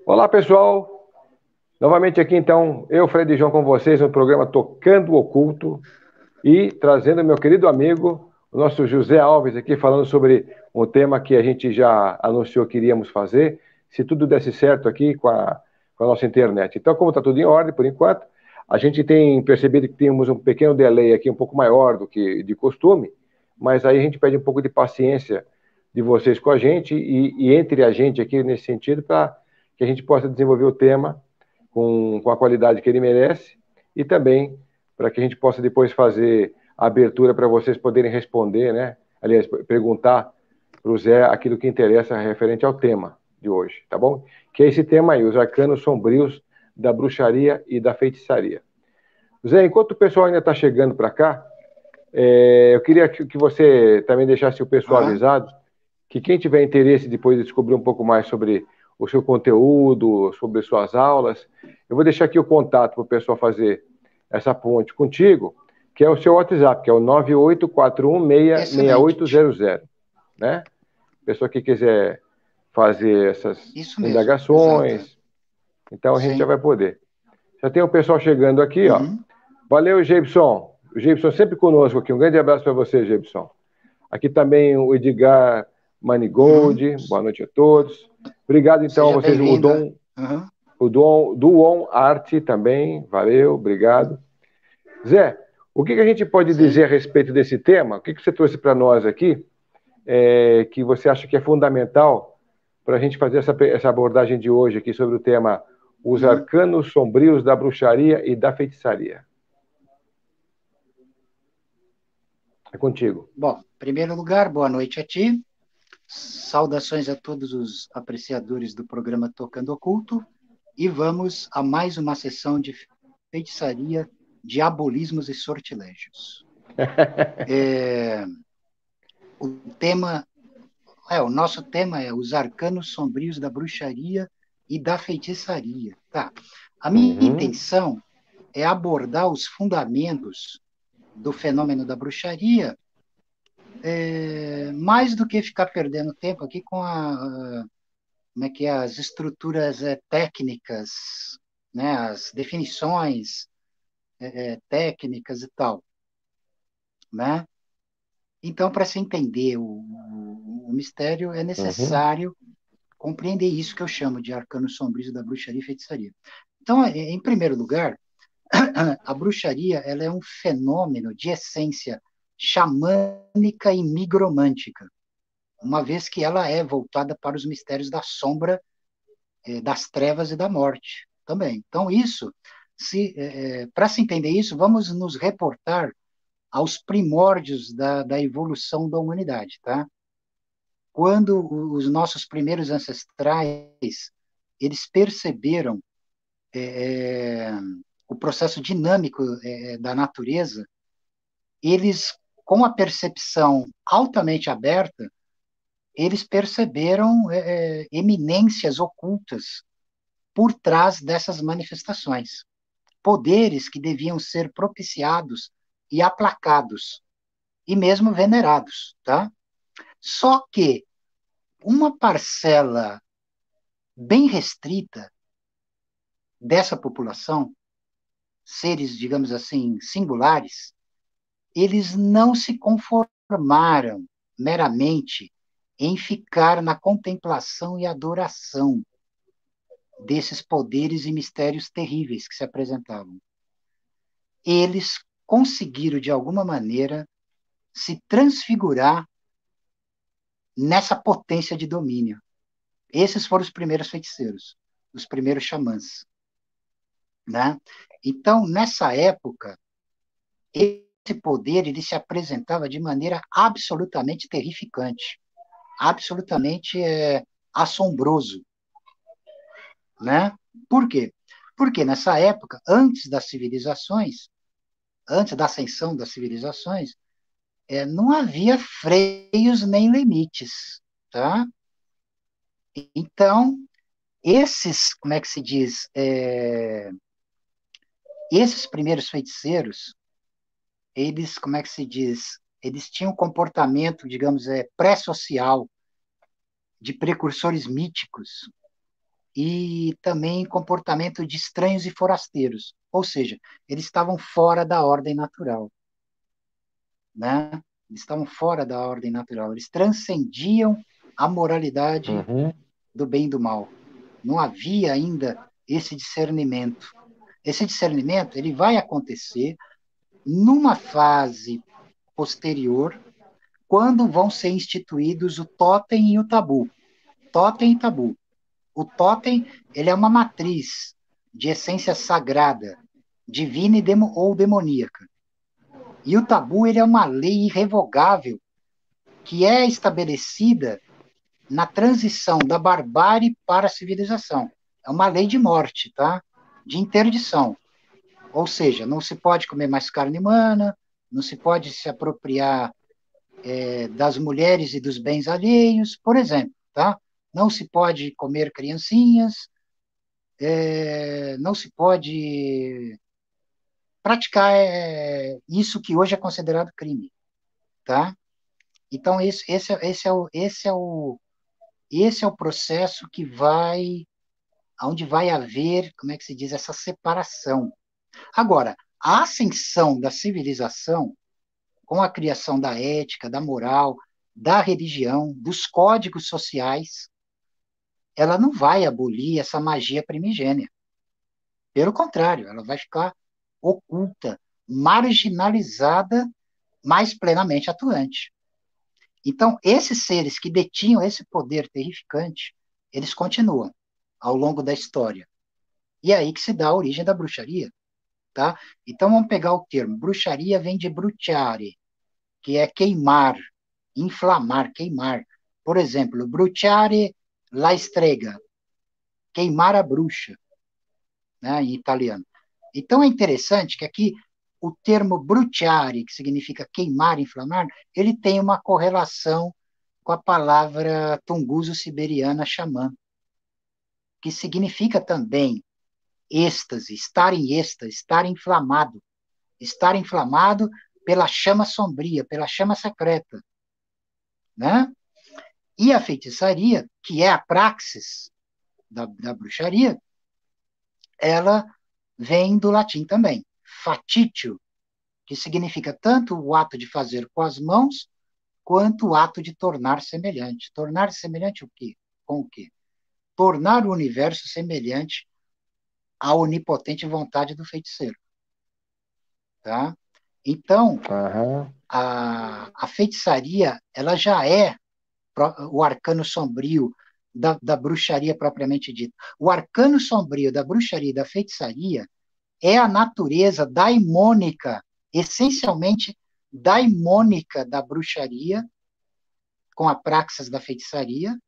Olá, pessoal. Novamente aqui, então, eu, Fred e João, com vocês no programa Tocando o Oculto e trazendo meu querido amigo, o nosso José Alves aqui, falando sobre um tema que a gente já anunciou que iríamos fazer, se tudo desse certo aqui com a nossa internet. Então, como está tudo em ordem, por enquanto, a gente tem percebido que temos um pequeno delay aqui, um pouco maior do que de costume, mas aí a gente pede um pouco de paciência de vocês com a gente e entre a gente aqui nesse sentido, para que a gente possa desenvolver o tema com a qualidade que ele merece e também para que a gente possa depois fazer a abertura para vocês poderem responder, né? Aliás, perguntar para o Zé aquilo que interessa referente ao tema de hoje, tá bom? Que é esse tema aí, os arcanos sombrios da bruxaria e da feitiçaria. Zé, enquanto o pessoal ainda está chegando para cá, eu queria que você também deixasse o pessoal Aham. avisado que quem tiver interesse depois de descobrir um pouco mais sobre o seu conteúdo, sobre suas aulas, eu vou deixar aqui o contato para o pessoal fazer essa ponte contigo, que é o seu WhatsApp, que é o Excelente. 9841668800, né? Pessoa que quiser fazer essas Isso mesmo. Exato. indagações, então a gente já Sim. vai poder. Já tem o pessoal chegando aqui, ó. Uhum. Valeu, Gibson. O Gibson sempre conosco aqui. Um grande abraço para você, Gibson. Aqui também o Edgar Uhum. Manigold, boa noite a todos. Obrigado, então, a Seja vocês, bem-vinda. Uhum. o Duon Arte também, valeu, obrigado. Zé, o que a gente pode dizer Sim. a respeito desse tema? O que você trouxe para nós aqui, que você acha que é fundamental para a gente fazer essa abordagem de hoje aqui sobre o tema Os Uhum. Arcanos Sombrios da Bruxaria e da Feitiçaria? É contigo. Bom, em primeiro lugar, boa noite a ti. Saudações a todos os apreciadores do programa Tocando Oculto. E vamos a mais uma sessão de feitiçaria, diabolismos e sortilégios. O tema, o nosso tema é os arcanos sombrios da bruxaria e da feitiçaria. Tá. A minha Uhum, intenção é abordar os fundamentos do fenômeno da bruxaria, mais do que ficar perdendo tempo aqui com como é que é, as estruturas técnicas, né, as definições técnicas e tal, né? Então, para se entender o mistério, é uhum, necessário compreender isso que eu chamo de arcanos sombrios da bruxaria e feitiçaria. Então, em primeiro lugar, a bruxaria ela é um fenômeno de essência xamânica e migromântica, uma vez que ela é voltada para os mistérios da sombra, das trevas e da morte também. Então, isso, para se entender isso, vamos nos reportar aos primórdios da evolução da humanidade, tá? Quando os nossos primeiros ancestrais eles perceberam é, o processo dinâmico da natureza, eles, com a percepção altamente aberta, eles perceberam eminências ocultas por trás dessas manifestações, poderes que deviam ser propiciados e aplacados, e mesmo venerados, tá? Só que uma parcela bem restrita dessa população, seres, digamos assim, singulares, eles não se conformaram meramente em ficar na contemplação e adoração desses poderes e mistérios terríveis que se apresentavam. Eles conseguiram, de alguma maneira, se transfigurar nessa potência de domínio. Esses foram os primeiros feiticeiros, os primeiros xamãs, né? Então, nessa época, esse poder ele se apresentava de maneira absolutamente terrificante, absolutamente assombroso, né? Por quê? Porque nessa época, antes das civilizações, antes da ascensão das civilizações, não havia freios nem limites, tá? Então, esses, como é que se diz, esses primeiros feiticeiros, eles, como é que se diz, eles tinham um comportamento, digamos, pré-social, de precursores míticos, e também comportamento de estranhos e forasteiros, ou seja, eles estavam fora da ordem natural, né? Eles estavam fora da ordem natural, eles transcendiam a moralidade Uhum. do bem e do mal. Não havia ainda esse discernimento. Esse discernimento ele vai acontecer numa fase posterior, quando vão ser instituídos o totem e o tabu. Totem e tabu. O totem ele é uma matriz de essência sagrada, divina e ou demoníaca. E o tabu ele é uma lei irrevogável que é estabelecida na transição da barbárie para a civilização. É uma lei de morte, tá? De interdição. Ou seja, não se pode comer mais carne humana, não se pode se apropriar das mulheres e dos bens alheios, por exemplo, tá? Não se pode comer criancinhas, não se pode praticar isso que hoje é considerado crime, tá? Então esse é o processo que vai, onde vai haver, como é que se diz, essa separação. Agora, a ascensão da civilização, com a criação da ética, da moral, da religião, dos códigos sociais, ela não vai abolir essa magia primigênia. Pelo contrário, ela vai ficar oculta, marginalizada, mas plenamente atuante. Então, esses seres que detinham esse poder terrificante, eles continuam ao longo da história. E é aí que se dá a origem da bruxaria, tá? Então, vamos pegar o termo. Bruxaria vem de bruciare, que é queimar, inflamar, queimar. Por exemplo, bruciare la strega, queimar a bruxa, né, em italiano. Então, é interessante que aqui o termo bruciare, que significa queimar, inflamar, ele tem uma correlação com a palavra tunguso-siberiana xamã, que significa também êxtase, estar inflamado pela chama sombria, pela chama secreta, né? E a feitiçaria, que é a praxis da bruxaria, ela vem do latim também, fatitio, que significa tanto o ato de fazer com as mãos, quanto o ato de tornar semelhante. Tornar semelhante o quê? Com o quê? Tornar o universo semelhante à onipotente vontade do feiticeiro. Tá? Então, Aham. a feitiçaria, ela já é o arcano sombrio da bruxaria propriamente dita. O arcano sombrio da bruxaria e da feitiçaria é a natureza daimônica, essencialmente daimônica da bruxaria, com a praxis da feitiçaria,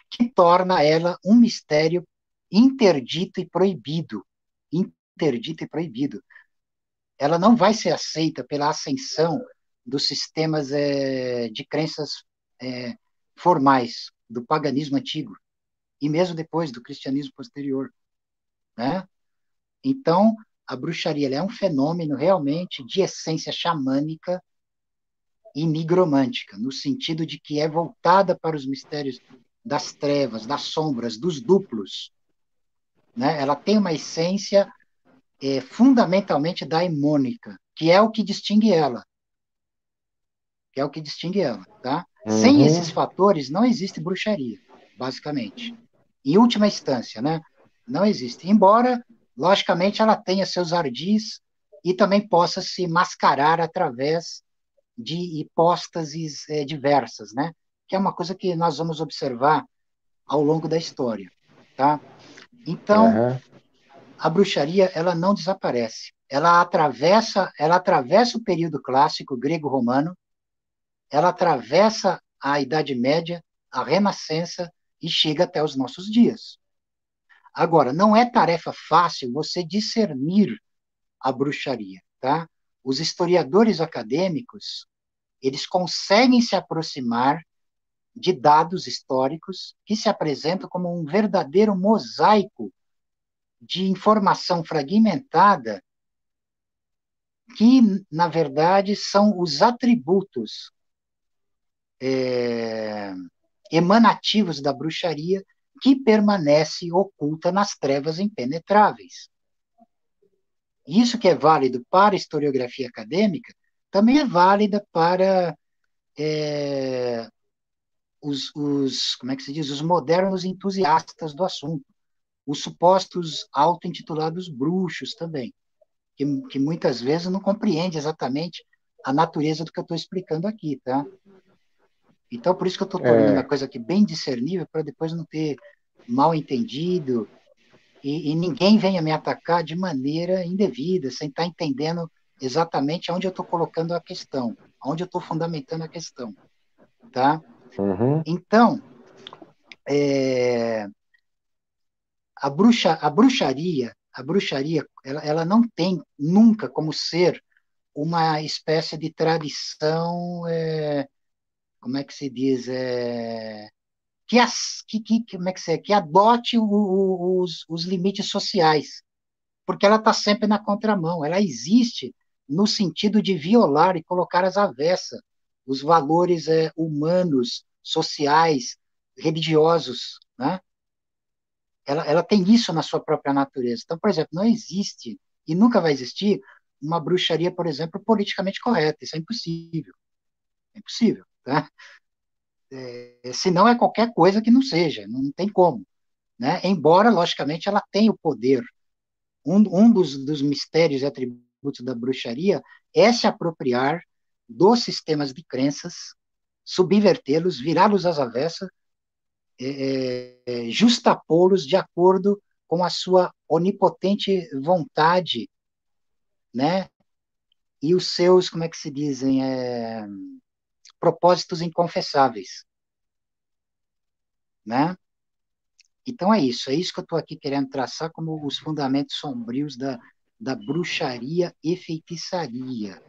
que torna ela um mistério interdito e proibido. Interdito e proibido. Ela não vai ser aceita pela ascensão dos sistemas de crenças formais do paganismo antigo e mesmo depois do cristianismo posterior, né? Então, a bruxaria ela é um fenômeno realmente de essência xamânica e nigromântica, no sentido de que é voltada para os mistérios das trevas, das sombras, dos duplos, né? Ela tem uma essência fundamentalmente daimônica, que é o que distingue ela, tá? Sem esses Uhum. fatores, não existe bruxaria, basicamente. Em última instância, né? Não existe. Embora, logicamente, ela tenha seus ardis e também possa se mascarar através de hipóstases diversas, né? Que é uma coisa que nós vamos observar ao longo da história, tá? Então, Aham. a bruxaria ela não desaparece. Ela atravessa o período clássico grego-romano, ela atravessa a Idade Média, a Renascença e chega até os nossos dias. Agora, não é tarefa fácil você discernir a bruxaria, tá? Os historiadores acadêmicos, eles conseguem se aproximar de dados históricos que se apresentam como um verdadeiro mosaico de informação fragmentada que, na verdade, são os atributos emanativos da bruxaria que permanece oculta nas trevas impenetráveis. Isso que é válido para a historiografia acadêmica, também é válida para como é que se diz, os modernos entusiastas do assunto, os supostos auto-intitulados bruxos também, que muitas vezes não compreende exatamente a natureza do que eu estou explicando aqui, tá? Então, por isso que eu estou tornando a É, coisa aqui bem discernível, para depois não ter mal entendido e ninguém venha me atacar de maneira indevida, sem estar entendendo exatamente onde eu estou colocando a questão, onde eu estou fundamentando a questão, tá? uhum, Então, é, a bruxaria, ela não tem nunca como ser uma espécie de tradição, como é que se diz, como é que se é, que adote os limites sociais, porque ela está sempre na contramão. Ela existe no sentido de violar e colocar às avessas os valores humanos, sociais, religiosos, né? Ela tem isso na sua própria natureza. Então, por exemplo, não existe e nunca vai existir uma bruxaria, por exemplo, politicamente correta. Isso é impossível. É impossível, tá? Se não é qualquer coisa que não seja, não tem como, né? Embora, logicamente, ela tenha o poder. Um dos mistérios e atributos da bruxaria é se apropriar dos sistemas de crenças, subvertê-los, virá-los às avessas, justapô-los de acordo com a sua onipotente vontade, né? E os seus, como é que se dizem, propósitos inconfessáveis, né? Então é isso que eu estou aqui querendo traçar como os fundamentos sombrios da bruxaria e feitiçaria,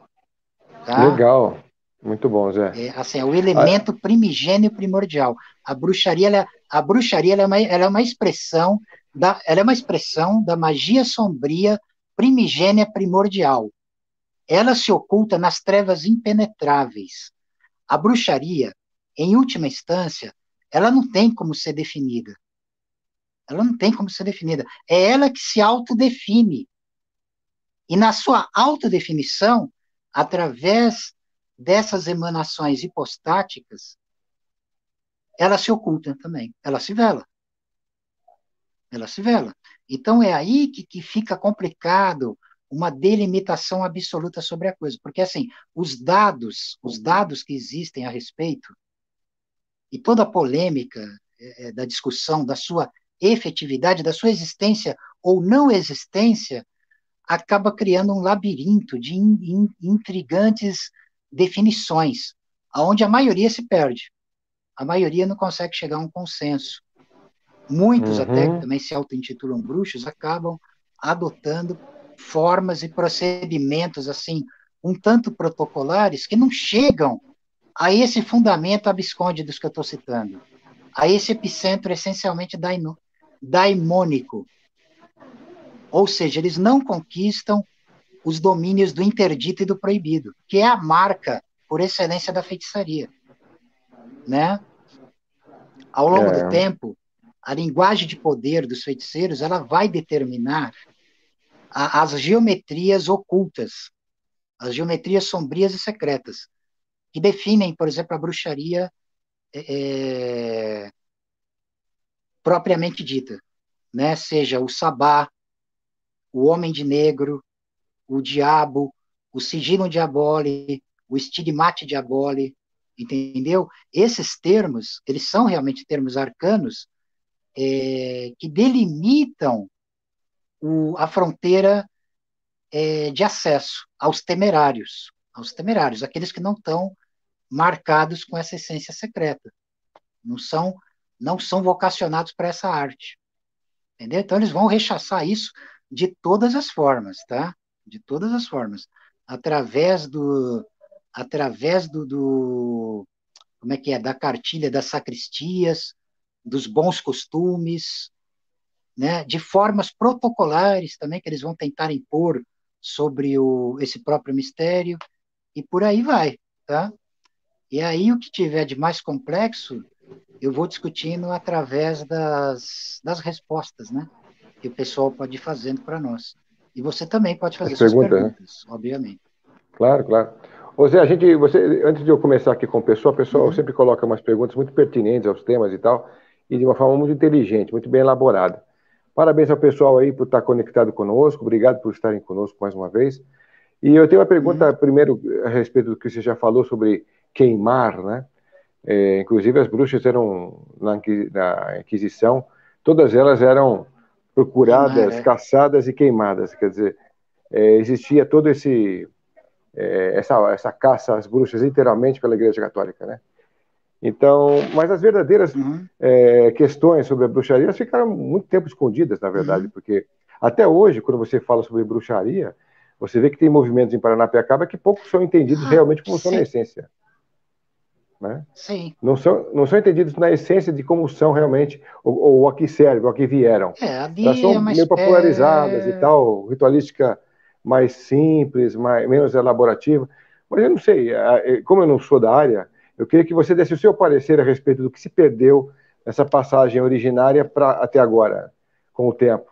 tá? legal. Muito bom, Zé. Assim, é o Ah, elemento primigênio primordial. A bruxaria ela é uma expressão da magia sombria primigênia primordial. Ela se oculta nas trevas impenetráveis. A bruxaria, em última instância, ela não tem como ser definida. Ela não tem como ser definida. É ela que se autodefine. E na sua autodefinição, através dessas emanações hipostáticas, ela se oculta também. Ela se vela. Ela se vela. Então é aí que fica complicado uma delimitação absoluta sobre a coisa. Porque, assim, os dados que existem a respeito e toda a polêmica da discussão da sua efetividade, da sua existência ou não existência, acaba criando um labirinto de intrigantes definições, aonde a maioria se perde. A maioria não consegue chegar a um consenso. Muitos até, que uhum, também se auto-intitulam bruxos, acabam adotando formas e procedimentos assim, um tanto protocolares, que não chegam a esse fundamento absconde dos que eu estou citando, a esse epicentro essencialmente daimônico. Ou seja, eles não conquistam os domínios do interdito e do proibido, que é a marca por excelência da feitiçaria, né? Ao longo do é, tempo, a linguagem de poder dos feiticeiros, ela vai determinar as geometrias ocultas, as geometrias sombrias e secretas, que definem, por exemplo, a bruxaria é, propriamente dita, né? Seja o sabá, o homem de negro, o diabo, o sigilo diabole, o estigmate diabole, entendeu? Esses termos, eles são realmente termos arcanos que delimitam a fronteira de acesso aos temerários, aqueles que não estão marcados com essa essência secreta, não são, não são vocacionados para essa arte, entendeu? Então eles vão rechaçar isso de todas as formas, tá? De todas as formas, através do como é que é, da cartilha das sacristias, dos bons costumes, né? De formas protocolares também que eles vão tentar impor sobre esse próprio mistério e por aí vai, tá? E aí o que tiver de mais complexo eu vou discutindo através das respostas, né? Que o pessoal pode ir fazendo para nós. E você também pode As fazer suas perguntas, né? perguntas, obviamente. Claro, claro. Ô Zé, antes de eu começar aqui com o pessoal Uhum. sempre coloca umas perguntas muito pertinentes aos temas e tal, e de uma forma muito inteligente, muito bem elaborada. Parabéns ao pessoal aí por estar conectado conosco, obrigado por estarem conosco mais uma vez. E eu tenho uma Uhum. pergunta, primeiro, a respeito do que você já falou sobre queimar, né? Inclusive, as bruxas eram, na Inquisição, todas elas eram Queimar, procuradas, é. caçadas e queimadas. Quer dizer, existia todo essa caça às bruxas, literalmente, pela Igreja Católica, né? Então, mas as verdadeiras Uhum. questões sobre a bruxaria elas ficaram muito tempo escondidas, na verdade, Uhum. porque até hoje, quando você fala sobre bruxaria, você vê que tem movimentos em Paranapiacaba que poucos são entendidos Ah, realmente como são na sim, essência, né? sim. Não são entendidos na essência de como são realmente, ou a que servem, ou a que vieram. Elas Ali são é uma meio popularizadas e espécie. tal, ritualística mais simples, menos elaborativa. Mas eu não sei, como eu não sou da área, eu queria que você desse o seu parecer a respeito do que se perdeu nessa passagem originária até agora, com o tempo.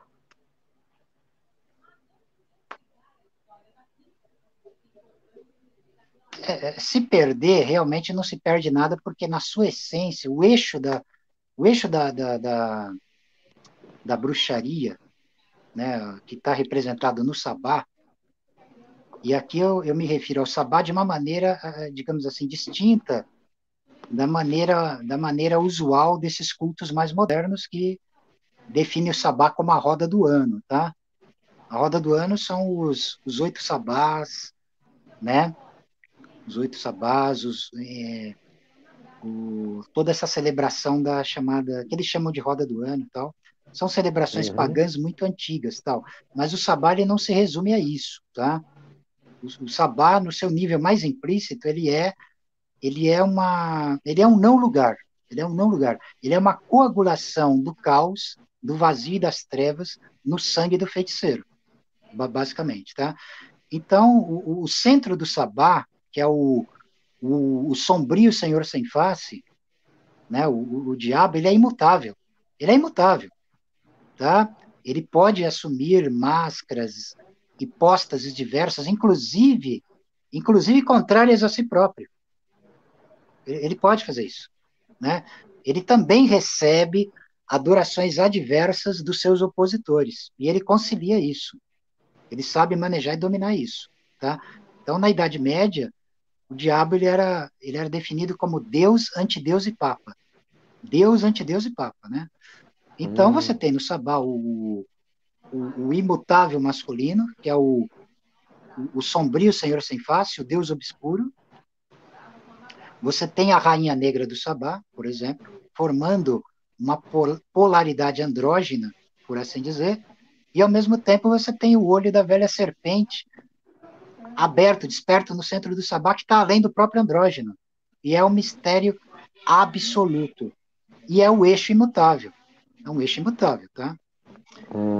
Se perder, realmente não se perde nada, porque na sua essência, o eixo da bruxaria, né, que está representado no sabá, e aqui eu me refiro ao sabá de uma maneira, digamos assim, distinta da maneira usual desses cultos mais modernos que define o sabá como a roda do ano, tá? A roda do ano são os 8 sabás, né? Os 8 sabás, toda essa celebração da chamada, que eles chamam de roda do ano e tal, são celebrações Uhum, pagãs muito antigas, tal. Mas o sabá ele não se resume a isso, tá? O sabá, no seu nível mais implícito, ele é um não lugar. Ele é um não lugar. Ele é uma coagulação do caos, do vazio e das trevas no sangue do feiticeiro, basicamente, tá? Então, o centro do sabá, que é o sombrio Senhor sem face, né? O diabo, ele é imutável. Ele é imutável, tá? Ele pode assumir máscaras, hipóstases diversas, inclusive contrárias a si próprio. Ele pode fazer isso, né? Ele também recebe adorações adversas dos seus opositores, e ele concilia isso. Ele sabe manejar e dominar isso, tá? Então, na Idade Média, o diabo ele era definido como Deus, antideus e Papa. Deus, antideus e Papa, né? Então, você uhum, tem no sabá o imutável masculino, que é o sombrio Senhor sem face, o Deus obscuro. Você tem a Rainha Negra do sabá, por exemplo, formando uma polaridade andrógina, por assim dizer, e ao mesmo tempo você tem o olho da velha serpente aberto, desperto no centro do sabá, que está além do próprio andrógeno. E é um mistério absoluto. E é o eixo imutável. É um eixo imutável, tá?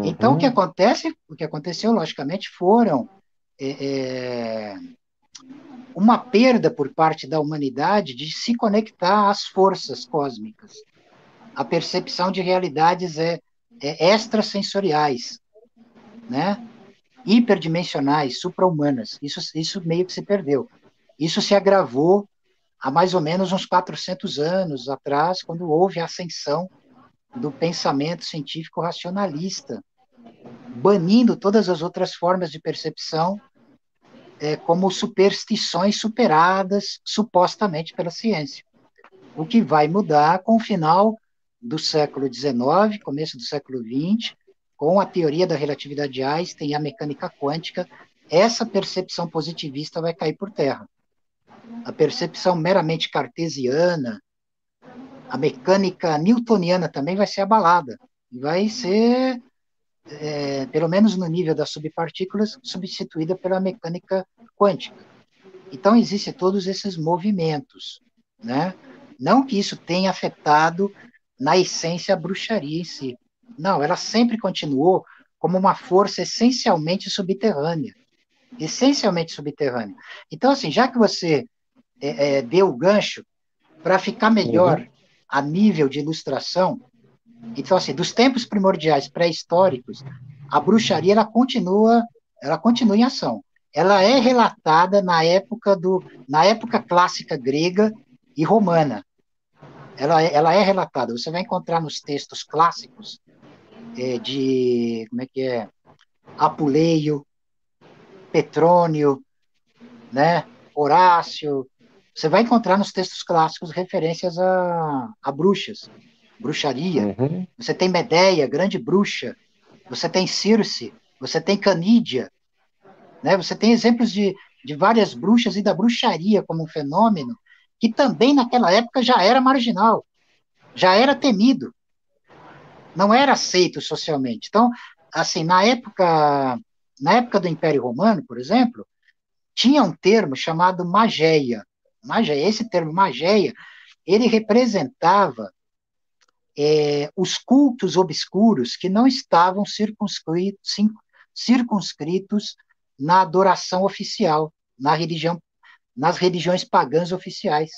Então, o que uhum, acontece, o que aconteceu, logicamente, foram uma perda por parte da humanidade de se conectar às forças cósmicas. A percepção de realidades extrasensoriais, né? Hiperdimensionais, supra-humanas. Isso meio que se perdeu. Isso se agravou há mais ou menos uns 400 anos atrás, quando houve a ascensão do pensamento científico racionalista, banindo todas as outras formas de percepção como superstições superadas supostamente pela ciência. O que vai mudar com o final do século XIX, começo do século XX, com a teoria da relatividade de Einstein e a mecânica quântica, essa percepção positivista vai cair por terra. A percepção meramente cartesiana, a mecânica newtoniana também vai ser abalada. Vai ser, pelo menos no nível das subpartículas, substituída pela mecânica quântica. Então, existem todos esses movimentos, né? Não que isso tenha afetado, na essência, a bruxaria em si. Não, ela sempre continuou como uma força essencialmente subterrânea. Essencialmente subterrânea. Então, assim, já que você deu o gancho, para ficar melhor uhum. a nível de ilustração. Então, assim, dos tempos primordiais pré-históricos, a bruxaria ela continua em ação. Ela é relatada na época clássica grega e romana. Ela é relatada. Você vai encontrar nos textos clássicos como é que é? Apuleio, Petrônio, né? Horácio. Você vai encontrar nos textos clássicos referências a bruxas, bruxaria. Uhum. Você tem Medeia, grande bruxa. Você tem Circe, você tem Canídia, né? Você tem exemplos de várias bruxas e da bruxaria como um fenômeno que também naquela época já era marginal, já era temido, não era aceito socialmente. Então, assim, na época do Império Romano, por exemplo, tinha um termo chamado mageia. Mageia, esse termo mageia, ele representava os cultos obscuros que não estavam circunscritos na adoração oficial, nas religiões pagãs oficiais.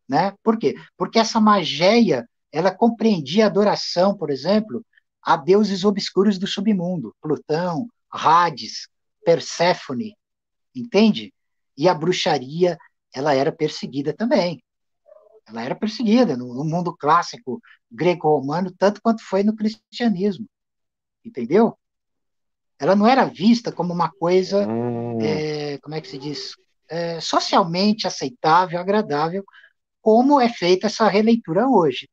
Né? Por quê? Porque essa mageia ela compreendia a adoração, por exemplo, a deuses obscuros do submundo, Plutão, Hades, Perséfone, entende? E a bruxaria ela era perseguida também. Ela era perseguida no mundo clássico greco-romano, tanto quanto foi no cristianismo, entendeu? Ela não era vista como uma coisa, Hum. como é que se diz, socialmente aceitável, agradável, como é feita essa releitura hoje.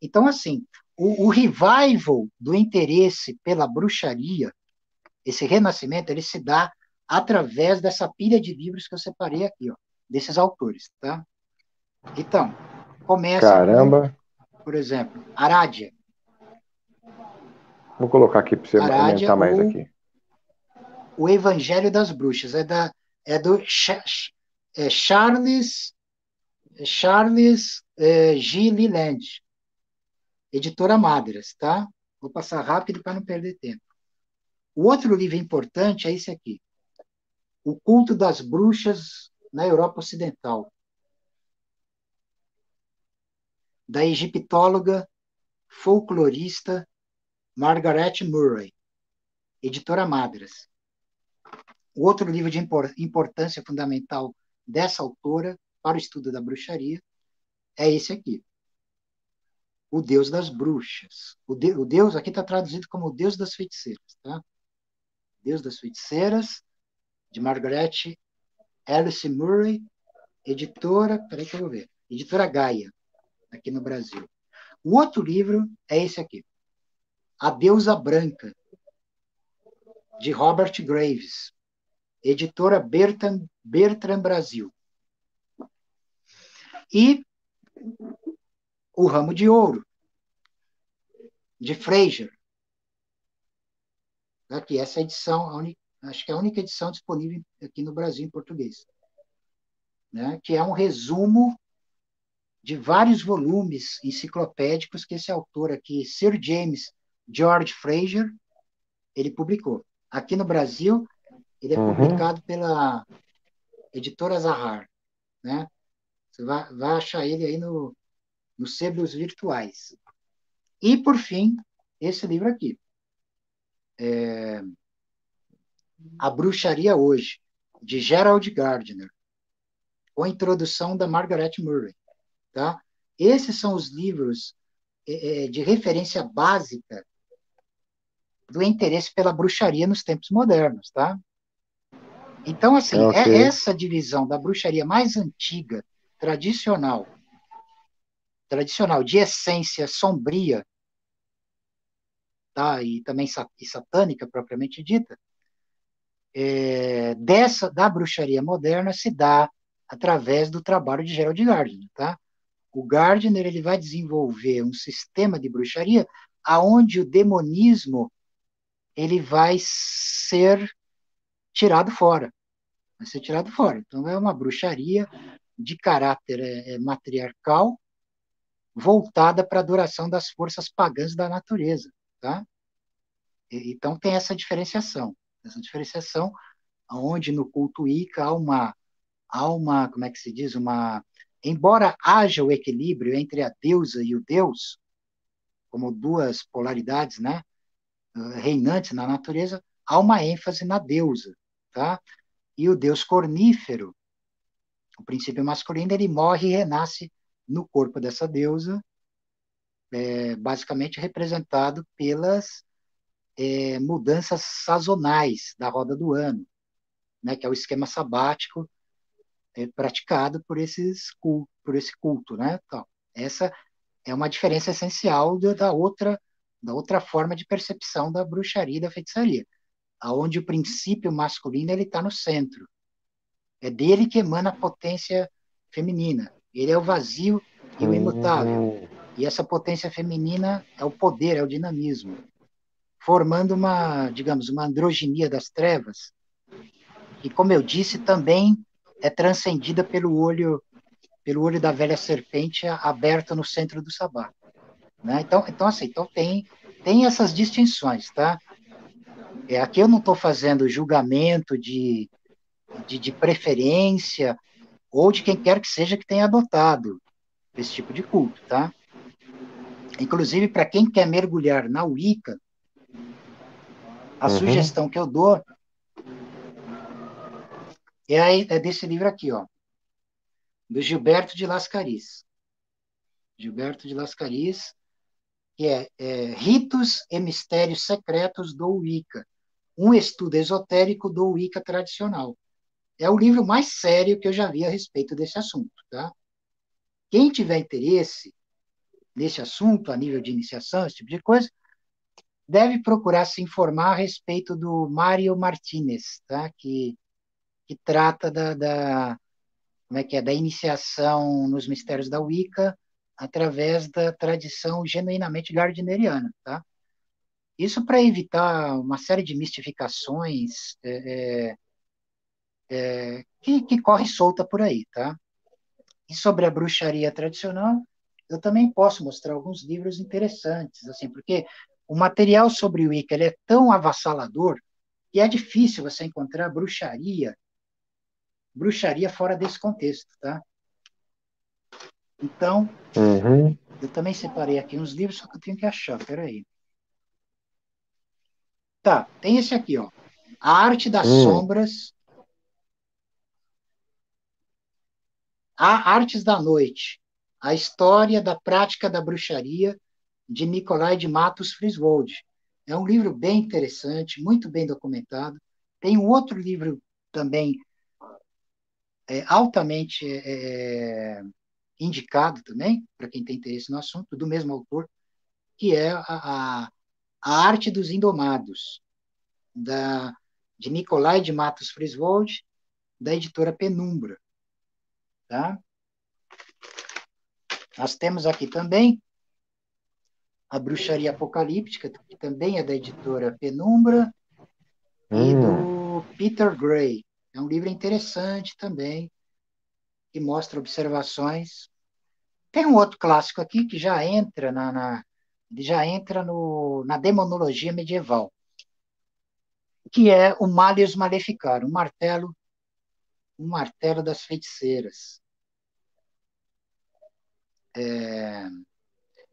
Então assim, o revival do interesse pela bruxaria, esse renascimento, ele se dá através dessa pilha de livros que eu separei aqui, ó, desses autores, tá? Então, começa com, Caramba. por exemplo, Arádia. Vou colocar aqui para você Arádia aumentar mais ou aqui. O Evangelho das Bruxas. Do Charles G. Leland, editora Madras, tá? Vou passar rápido para não perder tempo. O outro livro importante é esse aqui, O Culto das Bruxas na Europa Ocidental, da egiptóloga, folclorista Margaret Murray, editora Madras. O outro livro de importância fundamental dessa autora para o estudo da bruxaria é esse aqui, O Deus das Bruxas. O Deus aqui está traduzido como o Deus das Feiticeiras, tá? Deus das Feiticeiras, de Margaret Alice Murray, editora, peraí que eu vou ver, editora Gaia, aqui no Brasil. O outro livro é esse aqui, A Deusa Branca, de Robert Graves, editora Bertrand Brasil. E O Ramo de Ouro, de Fraser. Aqui, essa edição, acho que é a única edição disponível aqui no Brasil em português. Né? Que é um resumo de vários volumes enciclopédicos que esse autor aqui, Sir James George Fraser, ele publicou. Aqui no Brasil, ele é Uhum. publicado pela editora Zahar. Né? Você vai achar ele aí nos sebos virtuais. E, por fim, esse livro aqui, A Bruxaria Hoje, de Gerald Gardner, com a introdução da Margaret Murray. Tá? Esses são os livros de referência básica do interesse pela bruxaria nos tempos modernos. Tá? Então, assim, Ok. essa divisão da bruxaria mais antiga, tradicional de essência sombria, tá? E também satânica, propriamente dita, da bruxaria moderna se dá através do trabalho de Gerald Gardner. Tá? O Gardner ele vai desenvolver um sistema de bruxaria aonde o demonismo ele vai ser tirado fora. Vai ser tirado fora. Então, é uma bruxaria de caráter matriarcal, voltada para a adoração das forças pagãs da natureza. Tá? Então, tem essa diferenciação onde no culto Ica há uma, como é que se diz, uma embora haja o equilíbrio entre a deusa e o deus, como duas polaridades, né, reinantes na natureza, há uma ênfase na deusa, tá? E o deus cornífero, o princípio masculino, ele morre e renasce no corpo dessa deusa, basicamente representado pelas mudanças sazonais da roda do ano, né, que é o esquema sabático praticado por por esse culto, né? Então, essa é uma diferença essencial da outra forma de percepção da bruxaria e da feitiçaria, aonde o princípio masculino ele está no centro. É dele que emana a potência feminina. Ele é o vazio e o imutável. Hum. E essa potência feminina é o poder, é o dinamismo, formando uma, digamos, uma androginia das trevas, que, como eu disse, também é transcendida pelo olho da velha serpente aberto no centro do sabá, né? Então assim, então tem essas distinções, tá? Aqui eu não estou fazendo julgamento de preferência ou de quem quer que seja que tenha adotado esse tipo de culto, tá? Inclusive, para quem quer mergulhar na Wicca, a Uhum. sugestão que eu dou é desse livro aqui, ó, do Gilberto de Lascaris. Gilberto de Lascaris, que é Ritos e Mistérios Secretos do Wicca, um estudo esotérico do Wicca tradicional. É o livro mais sério que eu já vi a respeito desse assunto, tá? Quem tiver interesse nesse assunto, a nível de iniciação, esse tipo de coisa, deve procurar se informar a respeito do Mário Martinez, tá? Que trata como é que é, da iniciação nos mistérios da Wicca através da tradição genuinamente gardneriana, tá? Isso para evitar uma série de mistificações que corre solta por aí, tá? E sobre a bruxaria tradicional, eu também posso mostrar alguns livros interessantes, assim, porque o material sobre o Wicca ele é tão avassalador que é difícil você encontrar bruxaria fora desse contexto, tá? Então, Uhum. eu também separei aqui uns livros, só que eu tenho que achar, peraí. Tá, tem esse aqui, ó. A Arte das Hum. Sombras, A Artes da Noite, a História da Prática da Bruxaria, de Nicolai de Matos Friswold. É um livro bem interessante, muito bem documentado. Tem um outro livro também altamente indicado também, para quem tem interesse no assunto, do mesmo autor, que é a Arte dos Indomados, de Nicolai de Matos Friswold, da editora Penumbra. Tá? Nós temos aqui também a Bruxaria Apocalíptica, que também é da editora Penumbra, e Hum. do Peter Gray. É um livro interessante também, que mostra observações. Tem um outro clássico aqui que já entra já entra na demonologia medieval, que é o Malleus Maleficarum, um martelo das feiticeiras,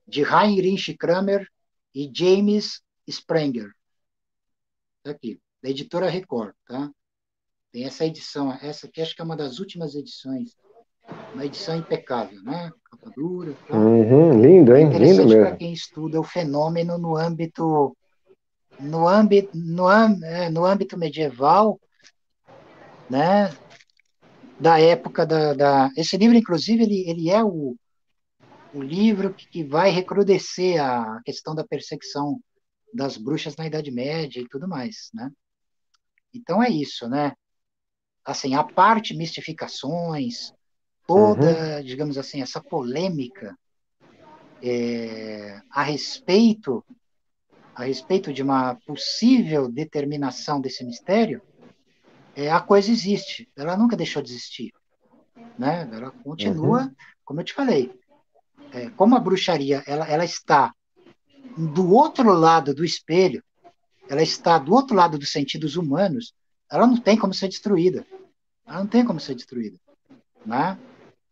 de Heinrich Kramer e James Sprenger. Tá aqui, da editora Record, tá? Tem essa edição, essa aqui acho que é uma das últimas edições, uma edição impecável, né? Capa dura, tal. Uhum. Lindo, É hein? Lindo interessante para mesmo. quem estuda o fenômeno no âmbito medieval, né? Da época esse livro, inclusive, ele é o livro que vai recrudescer a questão da perseguição das bruxas na Idade Média e tudo mais, né? Então é isso, né? Assim, a parte mistificações, Uhum. toda, digamos assim, essa polêmica a respeito de uma possível determinação desse mistério, a coisa existe. Ela nunca deixou de existir, né? Ela Uhum. continua, como eu te falei, como a bruxaria ela está do outro lado do espelho, ela está do outro lado dos sentidos humanos, ela não tem como ser destruída. Ela não tem como ser destruída, né?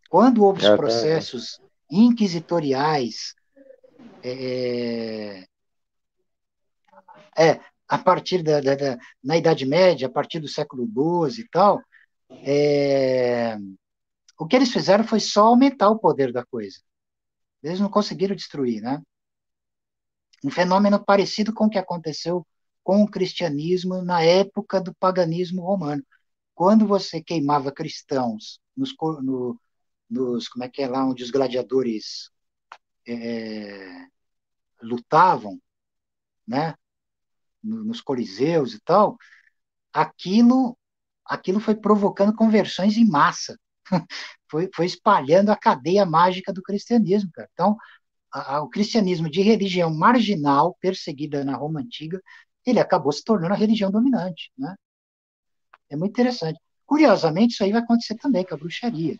Quando houve os Tá. processos inquisitoriais, é, a partir na Idade Média, a partir do século XII e tal, é, o que eles fizeram foi só aumentar o poder da coisa. Eles não conseguiram destruir, né? Um fenômeno parecido com o que aconteceu com o cristianismo na época do paganismo romano. Quando você queimava cristãos como é que é lá, onde os gladiadores lutavam, né? Nos coliseus e tal, aquilo, aquilo foi provocando conversões em massa. Foi espalhando a cadeia mágica do cristianismo, cara. Então, o cristianismo de religião marginal, perseguida na Roma Antiga, ele acabou se tornando a religião dominante, né? É muito interessante. Curiosamente, isso aí vai acontecer também com a bruxaria.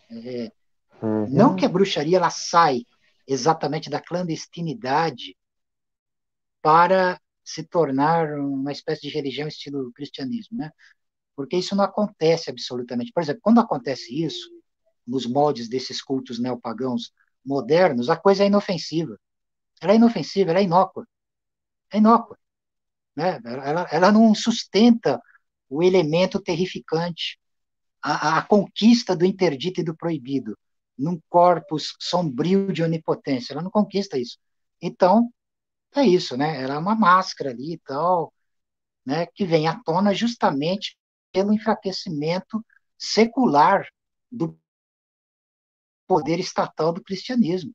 Não que Uhum. a bruxaria ela sai exatamente da clandestinidade para se tornar uma espécie de religião estilo cristianismo, né? Porque isso não acontece absolutamente. Por exemplo, quando acontece isso, nos moldes desses cultos neopagãos modernos, a coisa é inofensiva. Ela é inofensiva, ela é inócua. É inócua, né? Ela não sustenta o elemento terrificante, a conquista do interdito e do proibido, num corpus sombrio de onipotência. Ela não conquista isso. Então, é isso, né? Ela é uma máscara ali e tal, né? Que vem à tona justamente pelo enfraquecimento secular do poder estatal do cristianismo,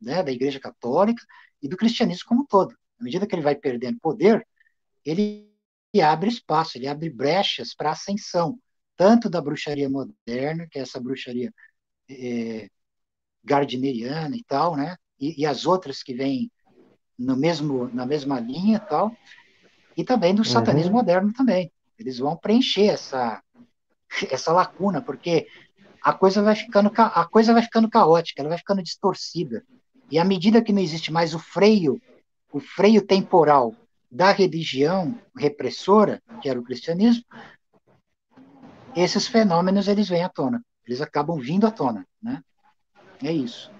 né? Da Igreja Católica e do cristianismo como um todo. À medida que ele vai perdendo poder, ele abre espaço, ele abre brechas para a ascensão, tanto da bruxaria moderna, que é essa bruxaria gardneriana e tal, né? E as outras que vêm na mesma linha e tal, e também do satanismo Uhum. moderno também. Eles vão preencher essa lacuna, porque a coisa vai ficando caótica, ela vai ficando distorcida. E à medida que não existe mais o freio temporal da religião repressora, que era o cristianismo, esses fenômenos eles vêm à tona, eles acabam vindo à tona, né? É isso.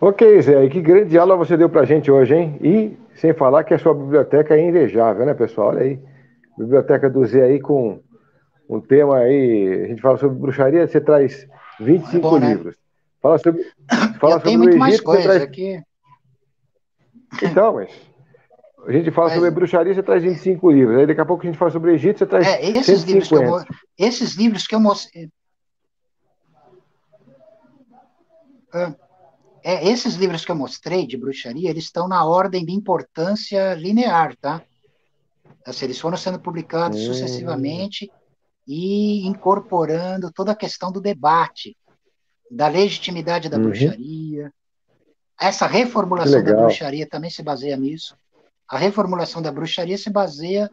Ok, Zé, e que grande aula você deu pra gente hoje, hein? E sem falar que a sua biblioteca é invejável, né, pessoal? Olha aí. Biblioteca do Zé aí com um tema aí. A gente fala sobre bruxaria, você traz vinte e É cinco bom, né? livros. Fala sobre, Eu fala tenho sobre o muito mais Egito, você coisas traz. aqui, Então, mas a gente fala sobre mas bruxaria, você traz 25 livros. Aí daqui a pouco a gente fala sobre o Egito, você traz esses cento e livros que cinquenta. esses livros que eu mostrei, esses livros que eu mostrei de bruxaria, eles estão na ordem de importância linear, tá? Assim, eles foram sendo publicados Hum, sucessivamente e incorporando toda a questão do debate, da legitimidade da uhum, bruxaria. Essa que reformulação da legal. bruxaria também se baseia nisso. A reformulação da bruxaria se baseia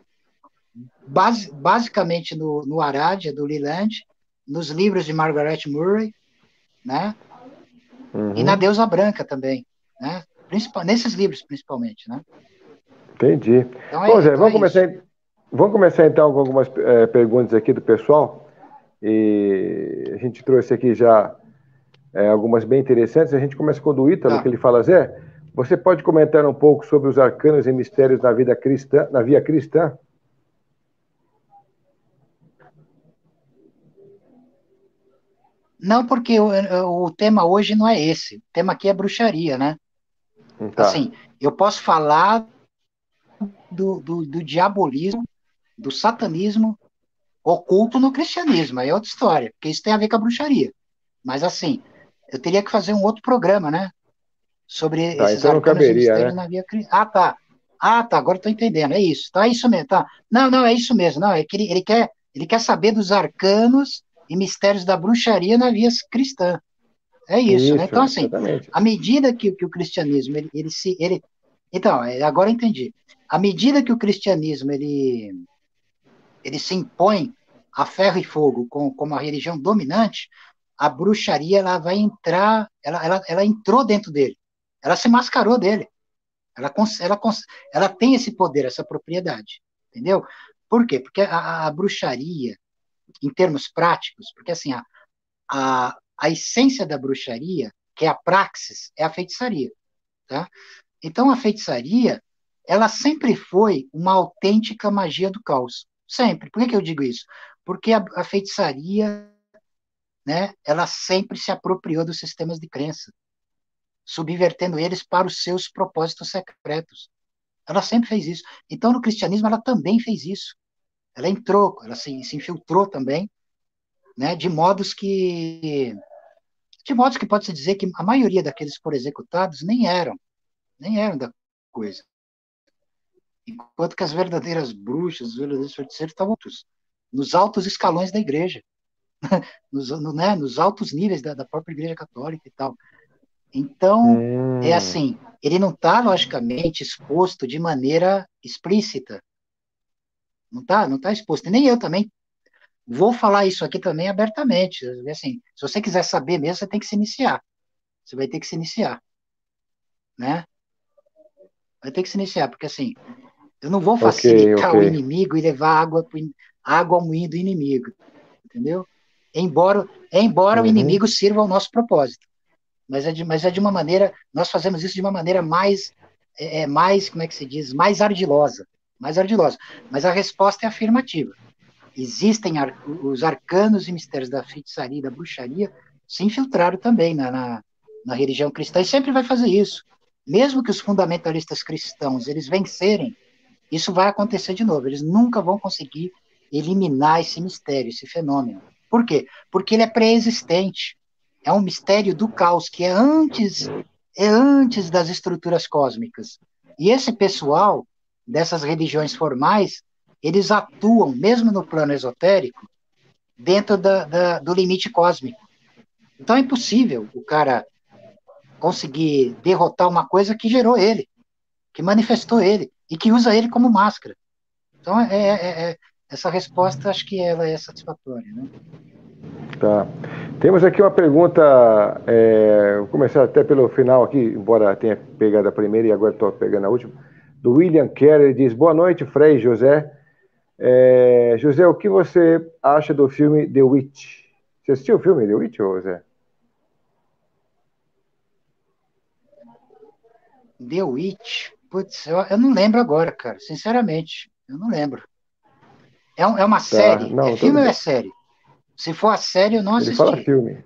basicamente no Aradia, do Leland, nos livros de Margaret Murray, né? E na Uhum, Deusa Branca também, né? Nesses livros, principalmente, né? entendi. Então Bom, Zé, então é isso. vamos começar então com algumas perguntas aqui do pessoal. E a gente trouxe aqui já algumas bem interessantes. A gente começa com o do Ítalo, que Tá. ele fala, Zé, você pode comentar um pouco sobre os arcanos e mistérios na vida cristã, na via cristã? Não, porque o tema hoje não é esse. O tema aqui é bruxaria, né? Tá. Assim, eu posso falar do diabolismo, do satanismo oculto no cristianismo, aí é outra história, porque isso tem a ver com a bruxaria. Mas, assim, eu teria que fazer um outro programa, né? Sobre Tá, esses então não arcanos e caberia, mistérios né? na via cristã. Ah, tá. Ah, tá, agora estou entendendo. É isso. Tá, é isso mesmo. Tá. Não, não, é isso mesmo. Não, é que ele quer saber dos arcanos e mistérios da bruxaria na via cristã. É isso, né? Isso, Então, assim, exatamente. à medida que o cristianismo, então, agora eu entendi. À medida que o cristianismo, ele se impõe a ferro e fogo como a religião dominante, a bruxaria, ela vai entrar, ela entrou dentro dele. Ela se mascarou dele. Ela, ela tem esse poder, essa propriedade, entendeu? Por quê? Porque a bruxaria, em termos práticos, porque assim, a essência da bruxaria, que é a praxis, é a feitiçaria, tá? Então, a feitiçaria, ela sempre foi uma autêntica magia do caos. Sempre. Por que eu digo isso? Porque a feitiçaria, né, ela sempre se apropriou dos sistemas de crença, subvertendo eles para os seus propósitos secretos. Ela sempre fez isso. Então, no cristianismo, ela também fez isso. Ela entrou, ela se infiltrou também, né, de modos que pode-se dizer que a maioria daqueles que foram executados nem eram da coisa. Enquanto que as verdadeiras bruxas, os verdadeiros feiticeiros estavam nos altos escalões da igreja, nos altos níveis da própria igreja católica e tal. Então, é assim, ele não está, logicamente, exposto de maneira explícita. Não tá exposto. E nem eu também vou falar isso aqui também abertamente. Assim, se você quiser saber mesmo, você tem que se iniciar. Você vai ter que se iniciar, né? Vai ter que se iniciar, porque assim, eu não vou Ok, ok. facilitar o inimigo e levar água ao moinho do inimigo, entendeu? Embora o Uhum. inimigo sirva ao nosso propósito, mas é de uma maneira, nós fazemos isso de uma maneira mais, como é que se diz, mais ardilosa. Mas a resposta é afirmativa. Existem os arcanos e mistérios da feitiçaria e da bruxaria se infiltraram também na religião cristã e sempre vai fazer isso. Mesmo que os fundamentalistas cristãos eles vencerem, isso vai acontecer de novo. Eles nunca vão conseguir eliminar esse mistério, esse fenômeno. Por quê? Porque ele é pré-existente. É um mistério do caos que é antes das estruturas cósmicas. E esse pessoal dessas religiões formais, eles atuam, mesmo no plano esotérico, dentro do limite cósmico. Então é impossível o cara conseguir derrotar uma coisa que gerou ele, que manifestou ele e que usa ele como máscara. Então, essa resposta, acho que ela é satisfatória, né? Tá. Temos aqui uma pergunta, vou começar até pelo final aqui, embora tenha pegado a primeira e agora estou pegando a última, do William Kerr. Ele diz: boa noite, Frei José. José, o que você acha do filme The Witch? Você assistiu o filme The Witch, José? The Witch, putz, eu não lembro agora, cara, sinceramente, eu não lembro. É uma Tá, série? É não, tudo filme ou é bem. série? Se for a série, eu não Ele fala assisti. filme.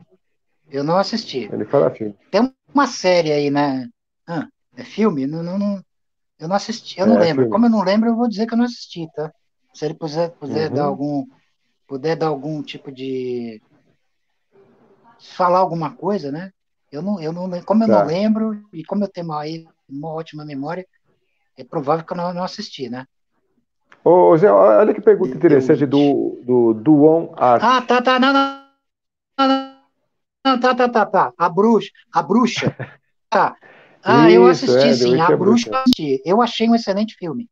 Eu não assisti. Ele fala filme. Tem uma série aí, né? É filme? Não, não, eu não assisti, eu não É lembro. filme. Como eu não lembro, eu vou dizer que eu não assisti, tá? Se ele puder dar Uhum. algum tipo de falar alguma coisa, né? Como eu não Tá. lembro e como eu tenho uma ótima memória, é provável que eu não assisti, né? Ô, Zé, olha que pergunta The interessante Witch. do Duon Art. Ah, tá, não, não, não, não, tá. A bruxa, tá. Ah, eu Isso, assisti, The sim, Witch a é bruxa eu bruxa. assisti. Eu achei um excelente filme.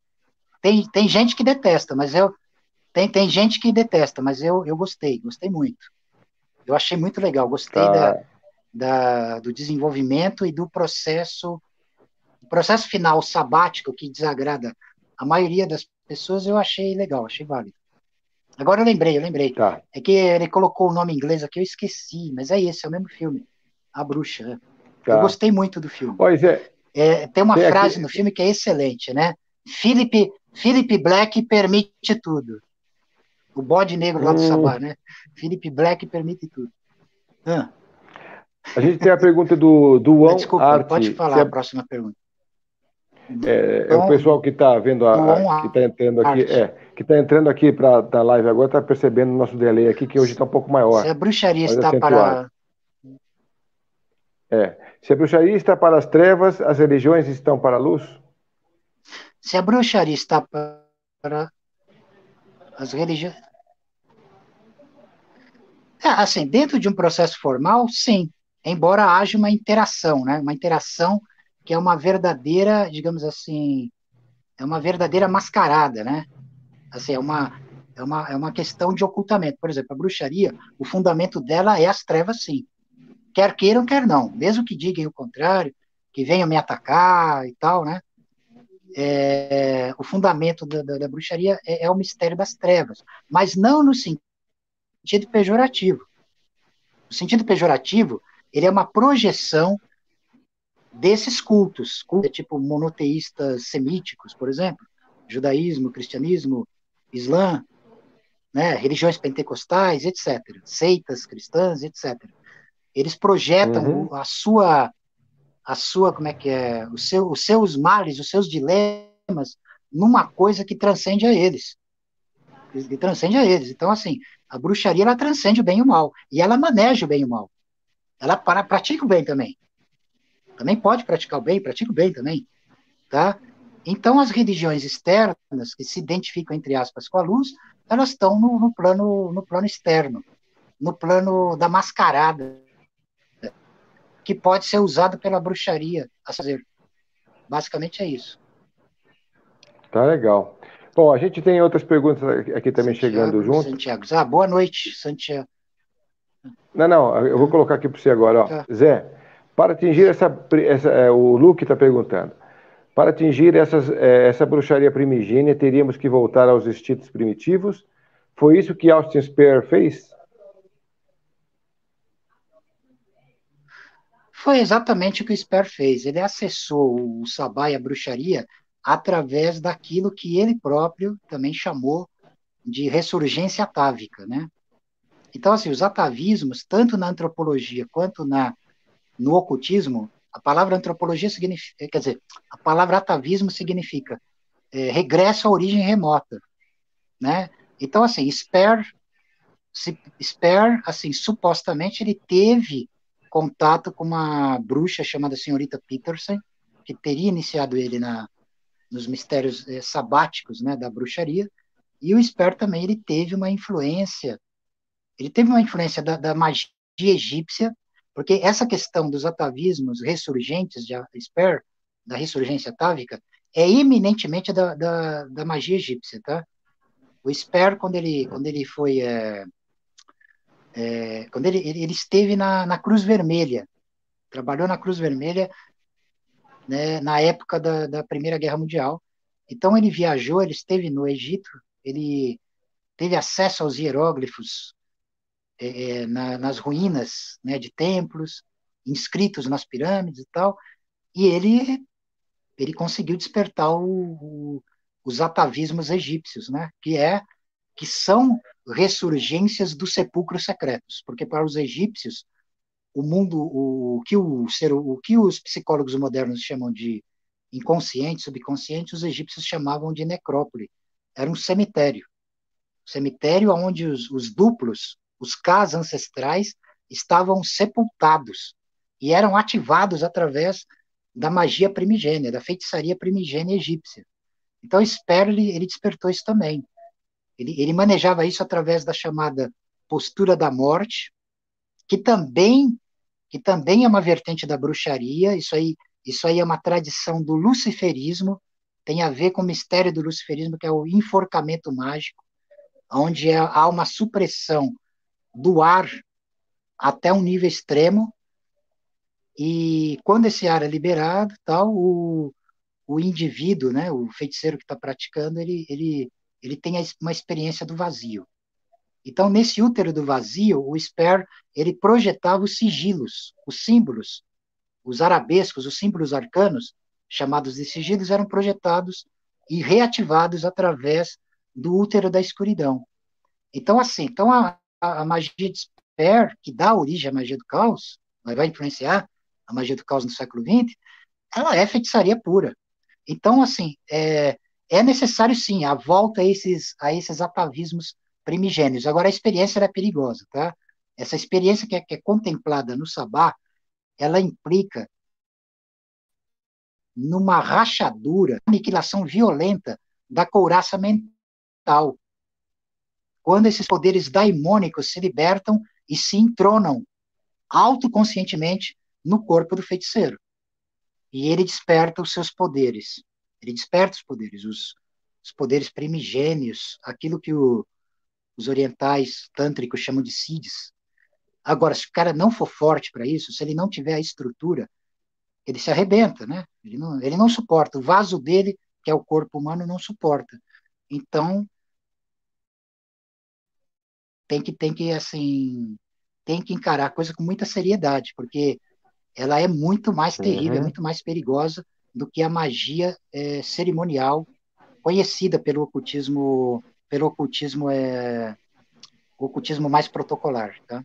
Tem gente que detesta, mas tem gente que detesta, mas eu gostei muito. Eu achei muito legal, gostei Tá. do desenvolvimento e do processo. O processo final sabático que desagrada a maioria das pessoas, eu achei legal, achei válido. Agora eu lembrei. Tá. É que ele colocou o nome em inglês aqui, eu esqueci, mas é esse, é o mesmo filme. A Bruxa. Né? Eu Tá. gostei muito do filme. Olha, Zé, Tem uma tem aqui. frase no filme que é excelente, né? Philip Black permite tudo. O bode negro lá do Sabá, Hum, né? Philip Black permite tudo. Ah, a gente tem a pergunta do Duon desculpa, Art. pode falar a próxima pergunta. O pessoal que está vendo, Do On que está entrando aqui, Art. que está entrando aqui para a live agora, está percebendo o nosso delay aqui, que hoje está um pouco Se maior, a bruxaria mais está acentuado. para Se a bruxaria está para as trevas, as religiões estão para a luz? Se a bruxaria está para as religiões. Assim, dentro de um processo formal, sim, embora haja uma interação, né? Uma interação que é uma verdadeira, digamos assim, é uma verdadeira mascarada, né? Assim, é uma questão de ocultamento. Por exemplo, a bruxaria, o fundamento dela é as trevas, sim. Quer queiram, quer não. Mesmo que digam o contrário, que venham me atacar e tal, né? O fundamento da bruxaria é o mistério das trevas, mas não no sentido pejorativo, no sentido pejorativo, ele é uma projeção desses cultos tipo monoteístas semíticos, por exemplo, judaísmo, cristianismo, islã, né, religiões pentecostais, etc., seitas cristãs, etc. Eles projetam Uhum. a sua, como é que é, os seus males, os seus dilemas numa coisa que transcende a eles, que transcende a eles. Então, assim, a bruxaria, ela transcende o bem e o mal, e ela maneja o bem e o mal. Ela pratica o bem também. Também pode praticar o bem, pratica o bem também, tá? Então, as religiões externas, que se identificam, entre aspas, com a luz, elas estão no plano externo, no plano da mascarada, que pode ser usado pela bruxaria a fazer. Basicamente é isso. Tá legal. Bom, a gente tem outras perguntas aqui também chegando Santiago, junto. Santiago. Ah, boa noite, Santiago. Não, não, eu vou colocar aqui para você agora, ó. Tá. Zé, para atingir o Luke está perguntando. Para atingir essa bruxaria primigênia, teríamos que voltar aos instintos primitivos? Foi isso que Austin Speer fez? Foi exatamente o que o Sper fez. Ele acessou o sabá e a bruxaria através daquilo que ele próprio também chamou de ressurgência atávica, né? Então, assim, os atavismos, tanto na antropologia quanto no ocultismo, a palavra antropologia significa, quer dizer, a palavra atavismo significa regresso à origem remota, né? Então, assim, assim, supostamente ele teve contato com uma bruxa chamada Senhorita Peterson, que teria iniciado ele nos mistérios sabáticos, né, da bruxaria, e o Sper também ele teve uma influência da magia egípcia, porque essa questão dos atavismos ressurgentes de Sper, da ressurgência atávica, é eminentemente da magia egípcia, tá? O Sper, quando ele foi quando ele esteve na Cruz Vermelha, trabalhou na Cruz Vermelha, né, na época da Primeira Guerra Mundial. Então ele viajou, ele esteve no Egito, ele teve acesso aos hieróglifos nas ruínas, né, de templos, inscritos nas pirâmides e tal, e ele conseguiu despertar os atavismos egípcios, né, que são ressurgências dos sepulcros secretos, porque para os egípcios o mundo, o que os psicólogos modernos chamam de inconsciente, subconsciente, os egípcios chamavam de necrópole. Era um cemitério onde os duplos, os Kas ancestrais, estavam sepultados e eram ativados através da magia primigênia, da feitiçaria primigênia egípcia. Então, Sperling, ele despertou isso também. Ele manejava isso através da chamada postura da morte, que também que também é uma vertente da bruxaria. Isso aí é uma tradição do luciferismo, tem a ver com o mistério do luciferismo, que é o enforcamento mágico, onde há uma supressão do ar até um nível extremo, e quando esse ar é liberado, tal, o indivíduo, né, o feiticeiro que está praticando, ele tem uma experiência do vazio. Então, nesse útero do vazio, o Sper, ele projetava os sigilos, os símbolos, os arabescos, os símbolos arcanos, chamados de sigilos, eram projetados e reativados através do útero da escuridão. Então, assim, a magia de Sper, que dá origem à magia do caos, vai influenciar a magia do caos no século XX, ela é feitiçaria pura. Então, assim, é necessário, sim, a volta a esses atavismos primigênios. Agora, a experiência é perigosa, tá? Essa experiência que é contemplada no sabá, ela implica numa rachadura, aniquilação violenta da couraça mental, quando esses poderes daimônicos se libertam e se entronam autoconscientemente no corpo do feiticeiro. E ele desperta os seus poderes. Ele desperta os poderes, os poderes primigênios, aquilo que os orientais tântricos chamam de siddhis. Agora, se o cara não for forte para isso, se ele não tiver a estrutura, ele se arrebenta, né? Ele não suporta. O vaso dele, que é o corpo humano, não suporta. Então, tem que assim, tem que encarar a coisa com muita seriedade, porque ela é muito mais terrível, é Uhum. muito mais perigosa do que a magia cerimonial conhecida o ocultismo mais protocolar, tá?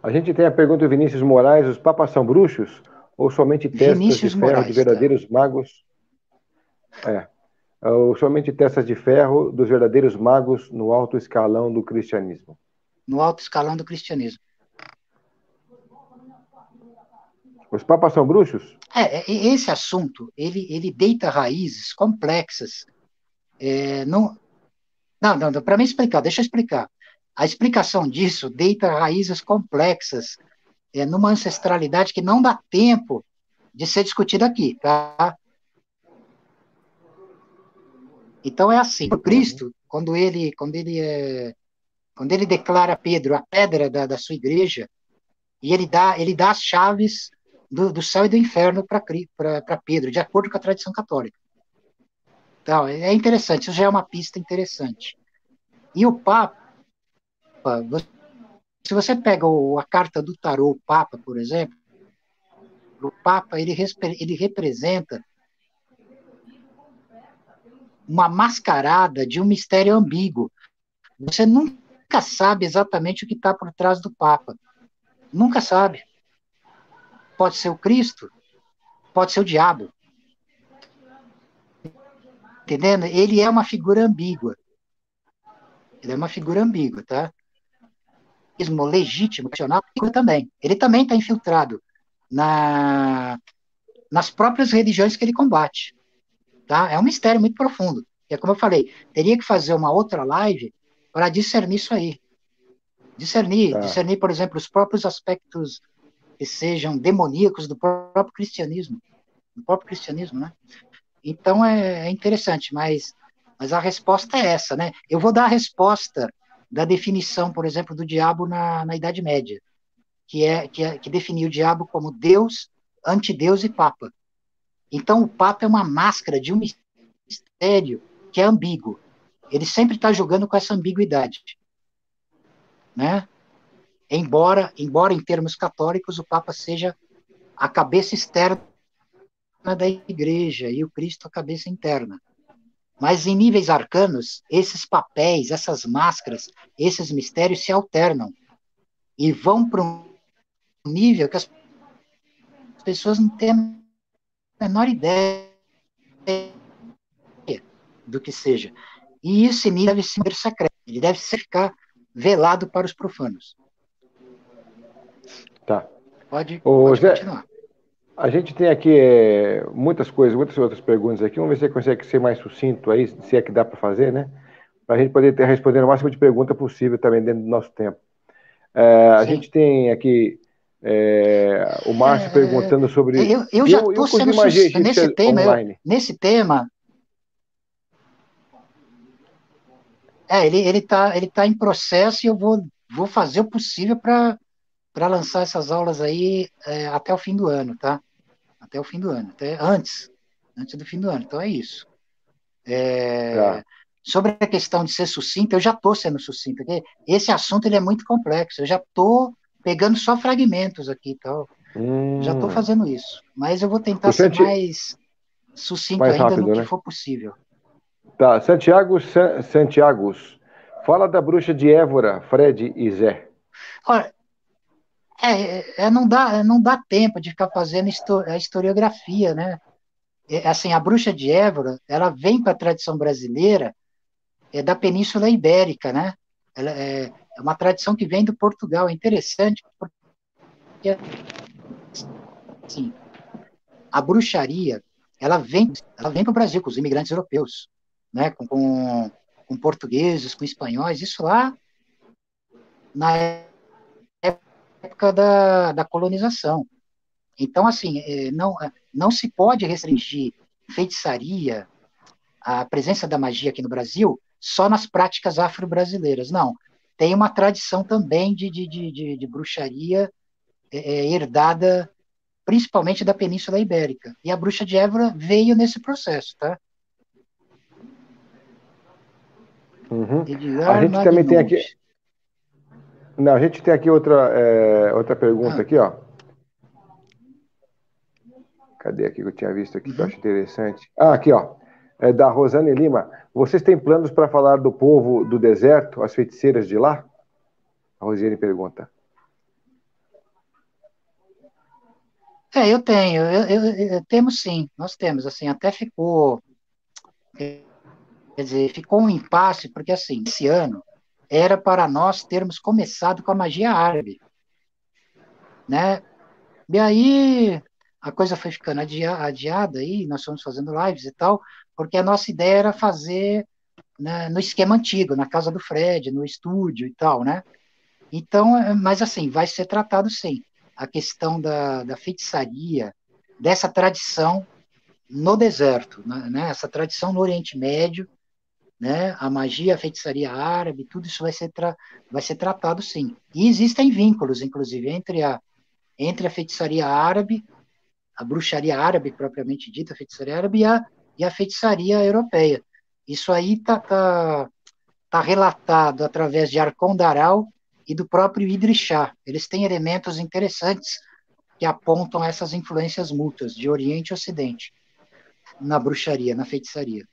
A gente tem a pergunta do Vinícius Moraes: os papas são bruxos ou somente testas de Vinícius ferro de Moraes, tá? verdadeiros magos? É. Ou somente testas de ferro dos verdadeiros magos no alto escalão do cristianismo? No alto escalão do cristianismo. Os papas são bruxos? Esse assunto, ele deita raízes complexas. Não, não, para me explicar, deixa eu explicar. A explicação disso deita raízes complexas numa ancestralidade que não dá tempo de ser discutida aqui, tá? Então é assim, o Uhum. Cristo, quando ele declara Pedro a pedra da sua igreja, e ele dá as chaves do céu e do inferno para Pedro, de acordo com a tradição católica. Então, é interessante, isso já é uma pista interessante. E o Papa, se você pega a carta do tarô, o Papa, por exemplo, o Papa ele representa uma mascarada de um mistério ambíguo. Você nunca sabe exatamente o que está por trás do Papa. Nunca sabe. Pode ser o Cristo, pode ser o diabo. Entendendo? Ele é uma figura ambígua. Ele é uma figura ambígua, tá? Mesmo legítimo, racional, também. Ele também está infiltrado na, nas próprias religiões que ele combate. Tá? É um mistério muito profundo. E é como eu falei, teria que fazer uma outra live para discernir isso aí. Tá. Discernir, por exemplo, os próprios aspectos que sejam demoníacos do próprio cristianismo, né? Então é interessante, mas a resposta é essa, né? Eu vou dar a resposta da definição, por exemplo, do diabo na Idade Média, que definiu o diabo como Deus, antideus e Papa. Então o Papa é uma máscara de um mistério que é ambíguo. Ele sempre está jogando com essa ambiguidade, né? Embora em termos católicos o Papa seja a cabeça externa da Igreja e o Cristo a cabeça interna. Mas em níveis arcanos, esses papéis, essas máscaras, esses mistérios se alternam e vão para um nível que as pessoas não têm a menor ideia do que seja. E esse nível deve ser secreto, ele deve ficar velado para os profanos. Tá. Ô, Pode Zé, continuar. a gente tem aqui muitas coisas, muitas outras perguntas aqui. Vamos ver se você consegue ser mais sucinto aí, se é que dá para fazer, né? Para a gente poder responder o máximo de pergunta possível também dentro do nosso tempo. A Sim. gente tem aqui o Márcio perguntando sobre. Eu E já eu estou curti sendo magia egípcia online. nesse tema, ele tá em processo e eu vou fazer o possível para lançar essas aulas aí até o fim do ano, tá? Até o fim do ano, até antes do fim do ano. Então é isso. Tá. Sobre a questão de ser sucinto, eu já estou sendo sucinto, porque esse assunto ele é muito complexo. Eu já estou pegando só fragmentos aqui, tal. Já estou Hum. fazendo isso, mas eu vou tentar O ser Santi... mais sucinto Mais ainda no rápido, que né? for possível. Tá. Santiagos. Fala da bruxa de Évora, Fred e Zé. Olha, não dá tempo de ficar fazendo a historiografia, né? Assim, a bruxa de Évora, ela vem para a tradição brasileira da Península Ibérica, né? Ela é uma tradição que vem do Portugal. É interessante porque, assim, a bruxaria, ela vem para o Brasil com os imigrantes europeus, né? Com portugueses, com espanhóis, isso lá na época da colonização. Então, assim, não se pode restringir feitiçaria, a presença da magia aqui no Brasil, só nas práticas afro-brasileiras. Não. Tem uma tradição também de bruxaria herdada principalmente da Península Ibérica. E a bruxa de Évora veio nesse processo, tá? Uhum. A Edgar gente também tem aqui. Magnus. Não, a gente tem aqui outra pergunta aqui, ó. Cadê aqui que eu tinha visto aqui que eu acho interessante? Ah, aqui, ó. É da Rosane Lima. Vocês têm planos para falar do povo do deserto, as feiticeiras de lá? A Rosiane pergunta. Eu tenho, temos sim, nós temos, assim, até ficou, quer dizer, ficou um impasse, porque assim, esse ano era para nós termos começado com a magia árabe, né? E aí a coisa foi ficando adiada aí, nós fomos fazendo lives e tal, porque a nossa ideia era fazer, né, no esquema antigo, na casa do Fred, no estúdio e tal, né? Então, mas assim, vai ser tratado sim. A questão da feitiçaria, dessa tradição no deserto, né? Essa tradição no Oriente Médio, né? A magia, a feitiçaria árabe, tudo isso vai ser tratado sim. E existem vínculos, inclusive, entre a feitiçaria árabe, a bruxaria árabe propriamente dita, a feitiçaria árabe e a feitiçaria europeia. Isso aí tá relatado através de Arcon Daral e do próprio Idris Shah. Eles têm elementos interessantes que apontam essas influências mútuas de Oriente e Ocidente na bruxaria, na feitiçaria.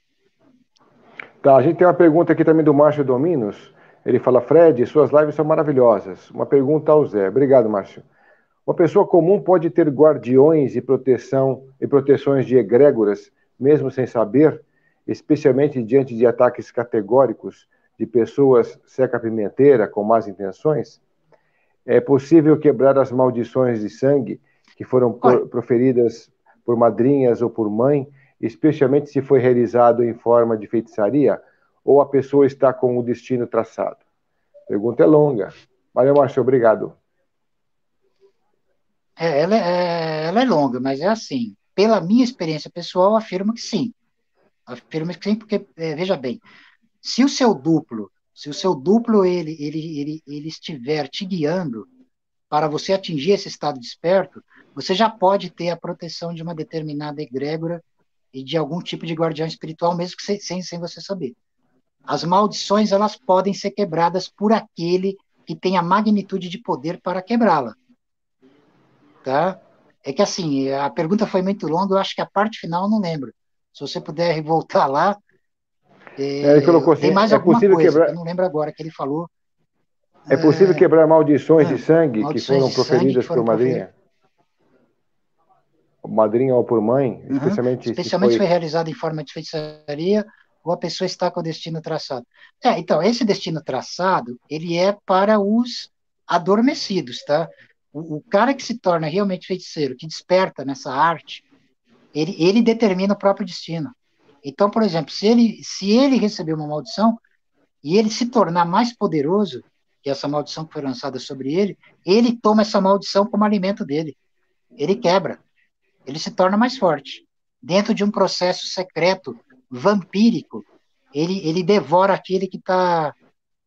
Tá, a gente tem uma pergunta aqui também do Márcio Dominos. Ele fala, Fred, suas lives são maravilhosas. Uma pergunta ao Zé. Obrigado, Márcio. Uma pessoa comum pode ter guardiões e proteções de egrégoras, mesmo sem saber, especialmente diante de ataques categóricos de pessoas seca-pimenteira com más intenções? É possível quebrar as maldições de sangue que foram proferidas por madrinhas ou por mãe, especialmente se foi realizado em forma de feitiçaria, ou a pessoa está com o destino traçado? Pergunta é longa. Valeu, Márcio, obrigado. Ela é longa, mas é assim. Pela minha experiência pessoal, afirmo que sim. Afirmo que sim, porque, veja bem, se o seu duplo ele estiver te guiando para você atingir esse estado desperto, você já pode ter a proteção de uma determinada egrégora e de algum tipo de guardião espiritual, mesmo que sem você saber. As maldições, elas podem ser quebradas por aquele que tem a magnitude de poder para quebrá-la, tá? É que assim, a pergunta foi muito longa, eu acho que a parte final eu não lembro. Se você puder voltar lá, Ele colocou assim, tem mais é alguma possível coisa que eu quebrar, não lembro agora que ele falou. é possível quebrar maldições de sangue que Maldições foram de sangue que proferidas por foram proferidas. madrinha ou por mãe, Uhum. especialmente se Especialmente se foi foi... realizado em forma de feitiçaria ou a pessoa está com o destino traçado. Então, esse destino traçado, ele é para os adormecidos, tá? O cara que se torna realmente feiticeiro, que desperta nessa arte, ele determina o próprio destino. Então, por exemplo, se ele receber uma maldição e ele se tornar mais poderoso, que essa maldição que foi lançada sobre ele toma essa maldição como alimento dele. Ele quebra, ele se torna mais forte. Dentro de um processo secreto, vampírico, ele devora aquele que está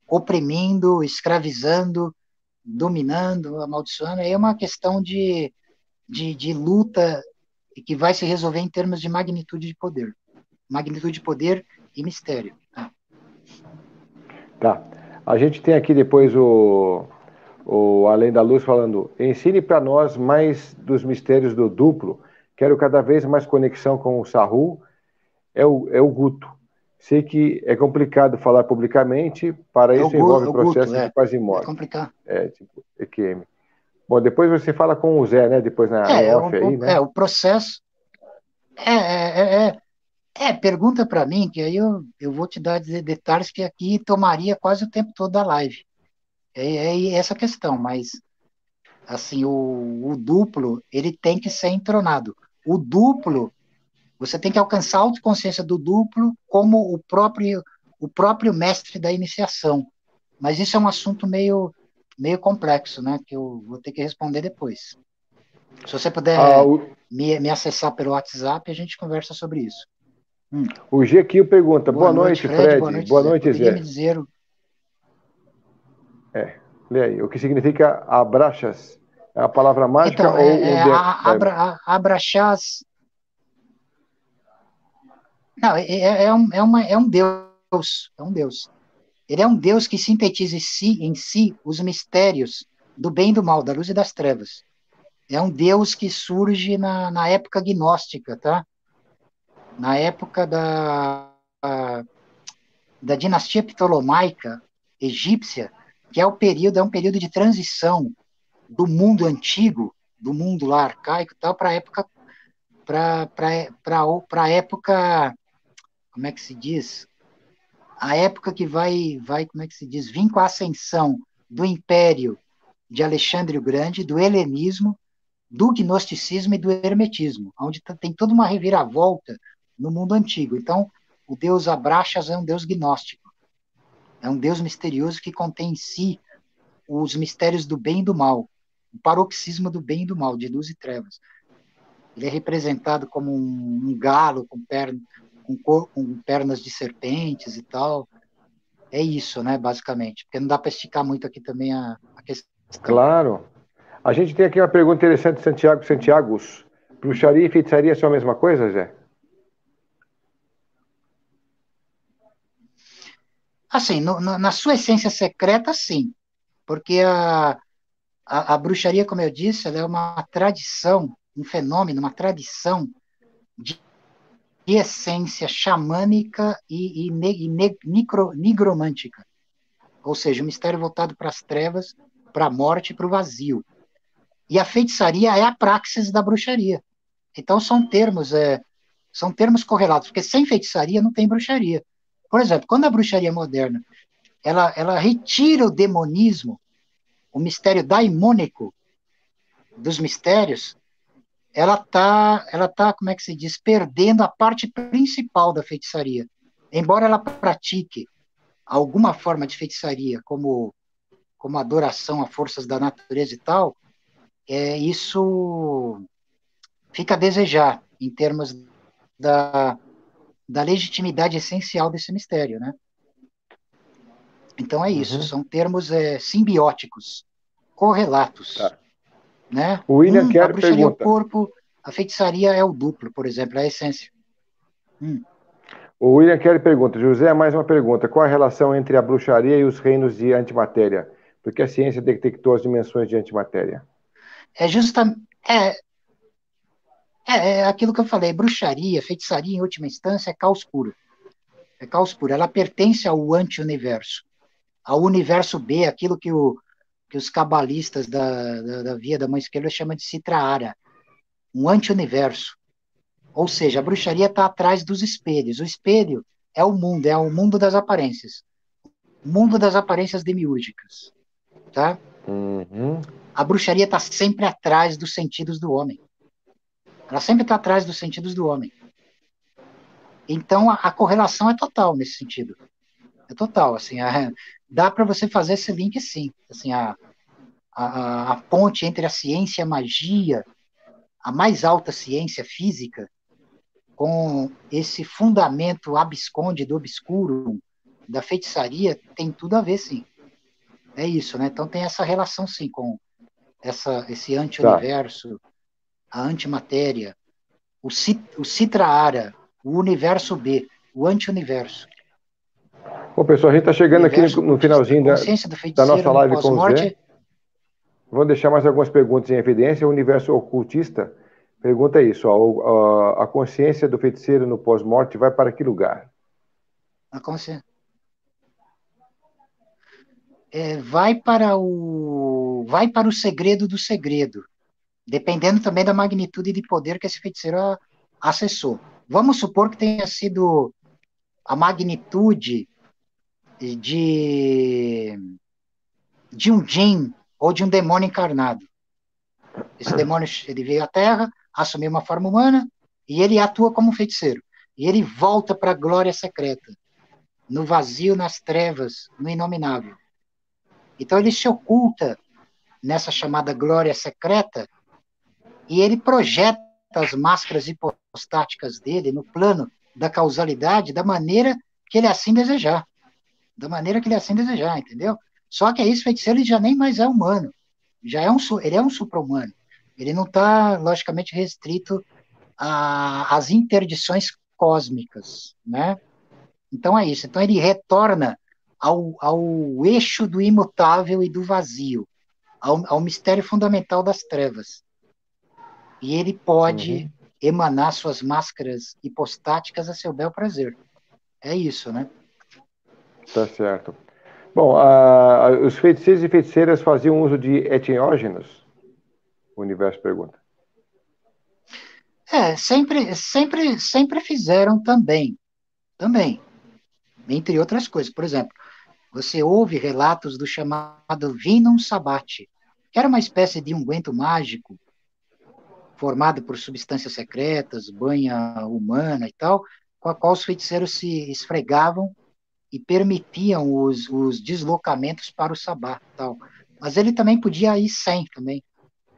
oprimindo, escravizando, dominando, amaldiçoando. Aí é uma questão de luta que vai se resolver em termos de magnitude de poder. Magnitude de poder e mistério. Tá. A gente tem aqui depois o Além da Luz falando, ensine para nós mais dos mistérios do duplo, quero cada vez mais conexão com o Sahu, é o Guto. Sei que é complicado falar publicamente, para isso envolve O Guto, processo de quase é morte. complicado. Tipo, EQM. Bom, depois você fala com o Zé, né? Depois em off aí, né? O processo. É, é, é, pergunta para mim, que aí eu vou te dar detalhes que aqui tomaria quase o tempo todo da live. É essa questão, mas assim, o duplo, ele tem que ser entronado. O duplo, você tem que alcançar a autoconsciência do duplo como o próprio mestre da iniciação. Mas isso é um assunto meio complexo, né? Que eu vou ter que responder depois. Se você puder me acessar pelo WhatsApp, a gente conversa sobre isso. O Gequinho pergunta, Boa boa noite, noite, Fred. Boa Fred. noite, Boa Zé. noite, Poderia me Zé. dizer Lê aí. O que significa abraxas? É a palavra mágica Então, ou um verbo? Abraxas. Não, é um deus. É um deus. Ele é um Deus que sintetiza em si os mistérios do bem e do mal, da luz e das trevas. É um Deus que surge na época gnóstica, tá? Na época da dinastia ptolomaica egípcia, que é um período de transição do mundo antigo, do mundo lá arcaico, tal, para a época, para época, como é que se diz? A época que vai, como é que se diz? Vir com a ascensão do Império de Alexandre o Grande, do helenismo, do gnosticismo e do hermetismo, onde tem toda uma reviravolta no mundo antigo. Então, o deus Abraxas é um deus gnóstico, é um deus misterioso que contém em si os mistérios do bem e do mal, o paroxismo do bem e do mal, de luz e trevas. Ele é representado como um galo com pernas de serpentes e tal. É isso, né, basicamente. Porque não dá para esticar muito aqui também a questão. Claro. A gente tem aqui uma pergunta interessante de Santiago Santiagos. Bruxaria e feitiçaria são a mesma coisa, Zé? Assim, na sua essência secreta, sim. Porque a bruxaria, como eu disse, ela é uma tradição, um fenômeno, uma tradição de essência xamânica e nigromântica. Ou seja, um mistério voltado para as trevas, para a morte e para o vazio. E a feitiçaria é a praxis da bruxaria. Então são termos correlatos, porque sem feitiçaria não tem bruxaria. Por exemplo, quando a bruxaria moderna ela retira o demonismo, o mistério daimônico dos mistérios, ela tá, como é que se diz, perdendo a parte principal da feitiçaria. Embora ela pratique alguma forma de feitiçaria, como adoração a forças da natureza e tal, isso fica a desejar em termos da, da legitimidade essencial desse mistério, né? Então é isso, Uhum. são termos simbióticos, correlatos, Tá. né? O William A Kerr bruxaria é o pergunta. corpo, a feitiçaria é o duplo, por exemplo, é a essência. Hum. O William Kelly pergunta, José, mais uma pergunta. Qual a relação entre a bruxaria e os reinos de antimatéria? Porque a ciência detectou as dimensões de antimatéria. É justamente é aquilo que eu falei, bruxaria, feitiçaria, em última instância, é caos puro. É caos puro. Ela pertence ao anti-universo, ao universo B, aquilo que os cabalistas da via da mão esquerda chamam de Citra-Ara, um anti-universo. Ou seja, a bruxaria está atrás dos espelhos. O espelho é o mundo das aparências. O mundo das aparências demiúrgicas. Tá? Uhum. A bruxaria está sempre atrás dos sentidos do homem. Ela sempre está atrás dos sentidos do homem. Então, a correlação é total nesse sentido. É total. Assim, dá para você fazer esse link, sim. Assim, a ponte entre a ciência e a magia, a mais alta ciência física, com esse fundamento absconde do obscuro, da feitiçaria, tem tudo a ver, sim. É isso, né? Então tem essa relação, sim, com esse Tá. anti-universo, a antimatéria, o Citra-Ara, o universo B, o anti-universo. Bom, pessoal, a gente está O chegando aqui universo no ocultista. A finalzinho consciência do da nossa feiticeiro no live com o Zé. pós-morte. Vou deixar mais algumas perguntas em evidência. O universo ocultista pergunta isso. A consciência do feiticeiro no pós-morte vai para que lugar? A consciência, vai para o segredo do segredo, dependendo também da magnitude de poder que esse feiticeiro acessou. Vamos supor que tenha sido a magnitude de, de um djinn ou de um demônio encarnado. Esse demônio ele veio à Terra, assumiu uma forma humana e ele atua como um feiticeiro. E ele volta para a glória secreta, no vazio, nas trevas, no inominável. Então ele se oculta nessa chamada glória secreta e ele projeta as máscaras hipostáticas dele no plano da causalidade da maneira que ele assim desejar. Da maneira que ele assim desejar, entendeu? Só que aí esse feiticeiro ele já nem mais é humano. Ele é um supra-humano. Ele não está, logicamente, restrito às interdições cósmicas, né? Então é isso. Então ele retorna ao eixo do imutável e do vazio, ao mistério fundamental das trevas. E ele pode emanar suas máscaras hipostáticas a seu bel prazer. É isso, né? Tá certo. Bom, os feiticeiros e feiticeiras faziam uso de etniógenos? O universo pergunta. Sempre fizeram também. Também. Entre outras coisas. Por exemplo, você ouve relatos do chamado Vinum Sabati, que era uma espécie de unguento mágico formado por substâncias secretas, banha humana e tal, com a qual os feiticeiros se esfregavam e permitiam os deslocamentos para o sabá, tal. Mas ele também podia ir sem também.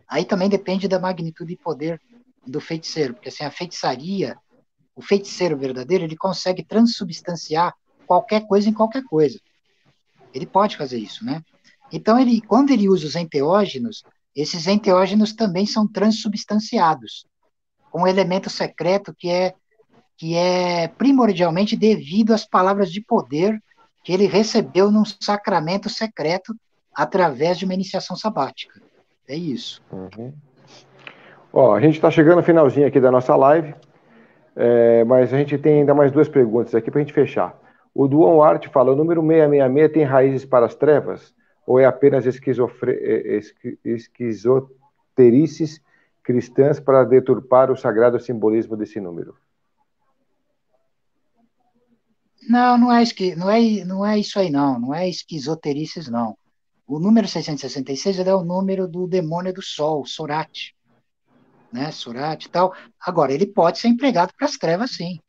Aí também depende da magnitude e poder do feiticeiro, porque assim, a feitiçaria, o feiticeiro verdadeiro, ele consegue transubstanciar qualquer coisa em qualquer coisa. Ele pode fazer isso, né? Então, quando ele usa os enteógenos, esses enteógenos também são transubstanciados, com um elemento secreto que é primordialmente devido às palavras de poder que ele recebeu num sacramento secreto através de uma iniciação sabática. É isso. Ó, a gente está chegando no finalzinho aqui da nossa live, mas a gente tem ainda mais 2 perguntas aqui para a gente fechar. O Duan Art fala, o número 666 tem raízes para as trevas? Ou é apenas esquizoterices cristãs para deturpar o sagrado simbolismo desse número? Não, não é isso aí, não. Não é esquizoterices, não. O número 666 é o número do demônio do sol, Sorate, né? Sorate e tal. Agora, ele pode ser empregado para as trevas, sim.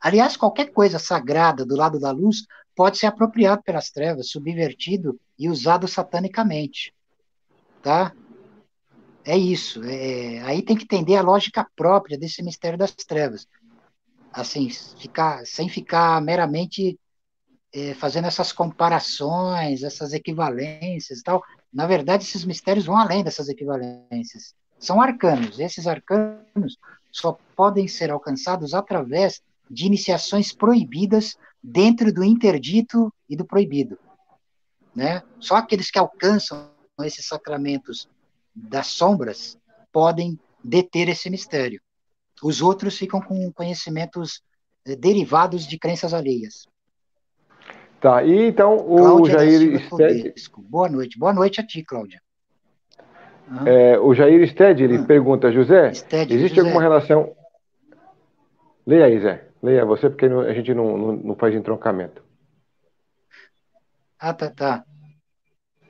Aliás, qualquer coisa sagrada do lado da luz pode ser apropriado pelas trevas, subvertido e usado satanicamente, tá? É isso. Aí tem que entender a lógica própria desse mistério das trevas. Assim, sem ficar meramente fazendo essas comparações, essas equivalências e tal. Na verdade, esses mistérios vão além dessas equivalências. São arcanos. Esses arcanos só podem ser alcançados através de iniciações proibidas dentro do interdito e do proibido, né? Só aqueles que alcançam esses sacramentos das sombras podem deter esse mistério. Os outros ficam com conhecimentos derivados de crenças alheias. Tá, e então o Cláudia da Jair Silva Stead, Todesco. Boa noite. Boa noite a ti, Cláudia. o Jair Stead, ele pergunta, José, Stédio, existe alguma José. relação... Leia aí, Zé. Leia você, porque a gente não faz entroncamento. Ah, tá.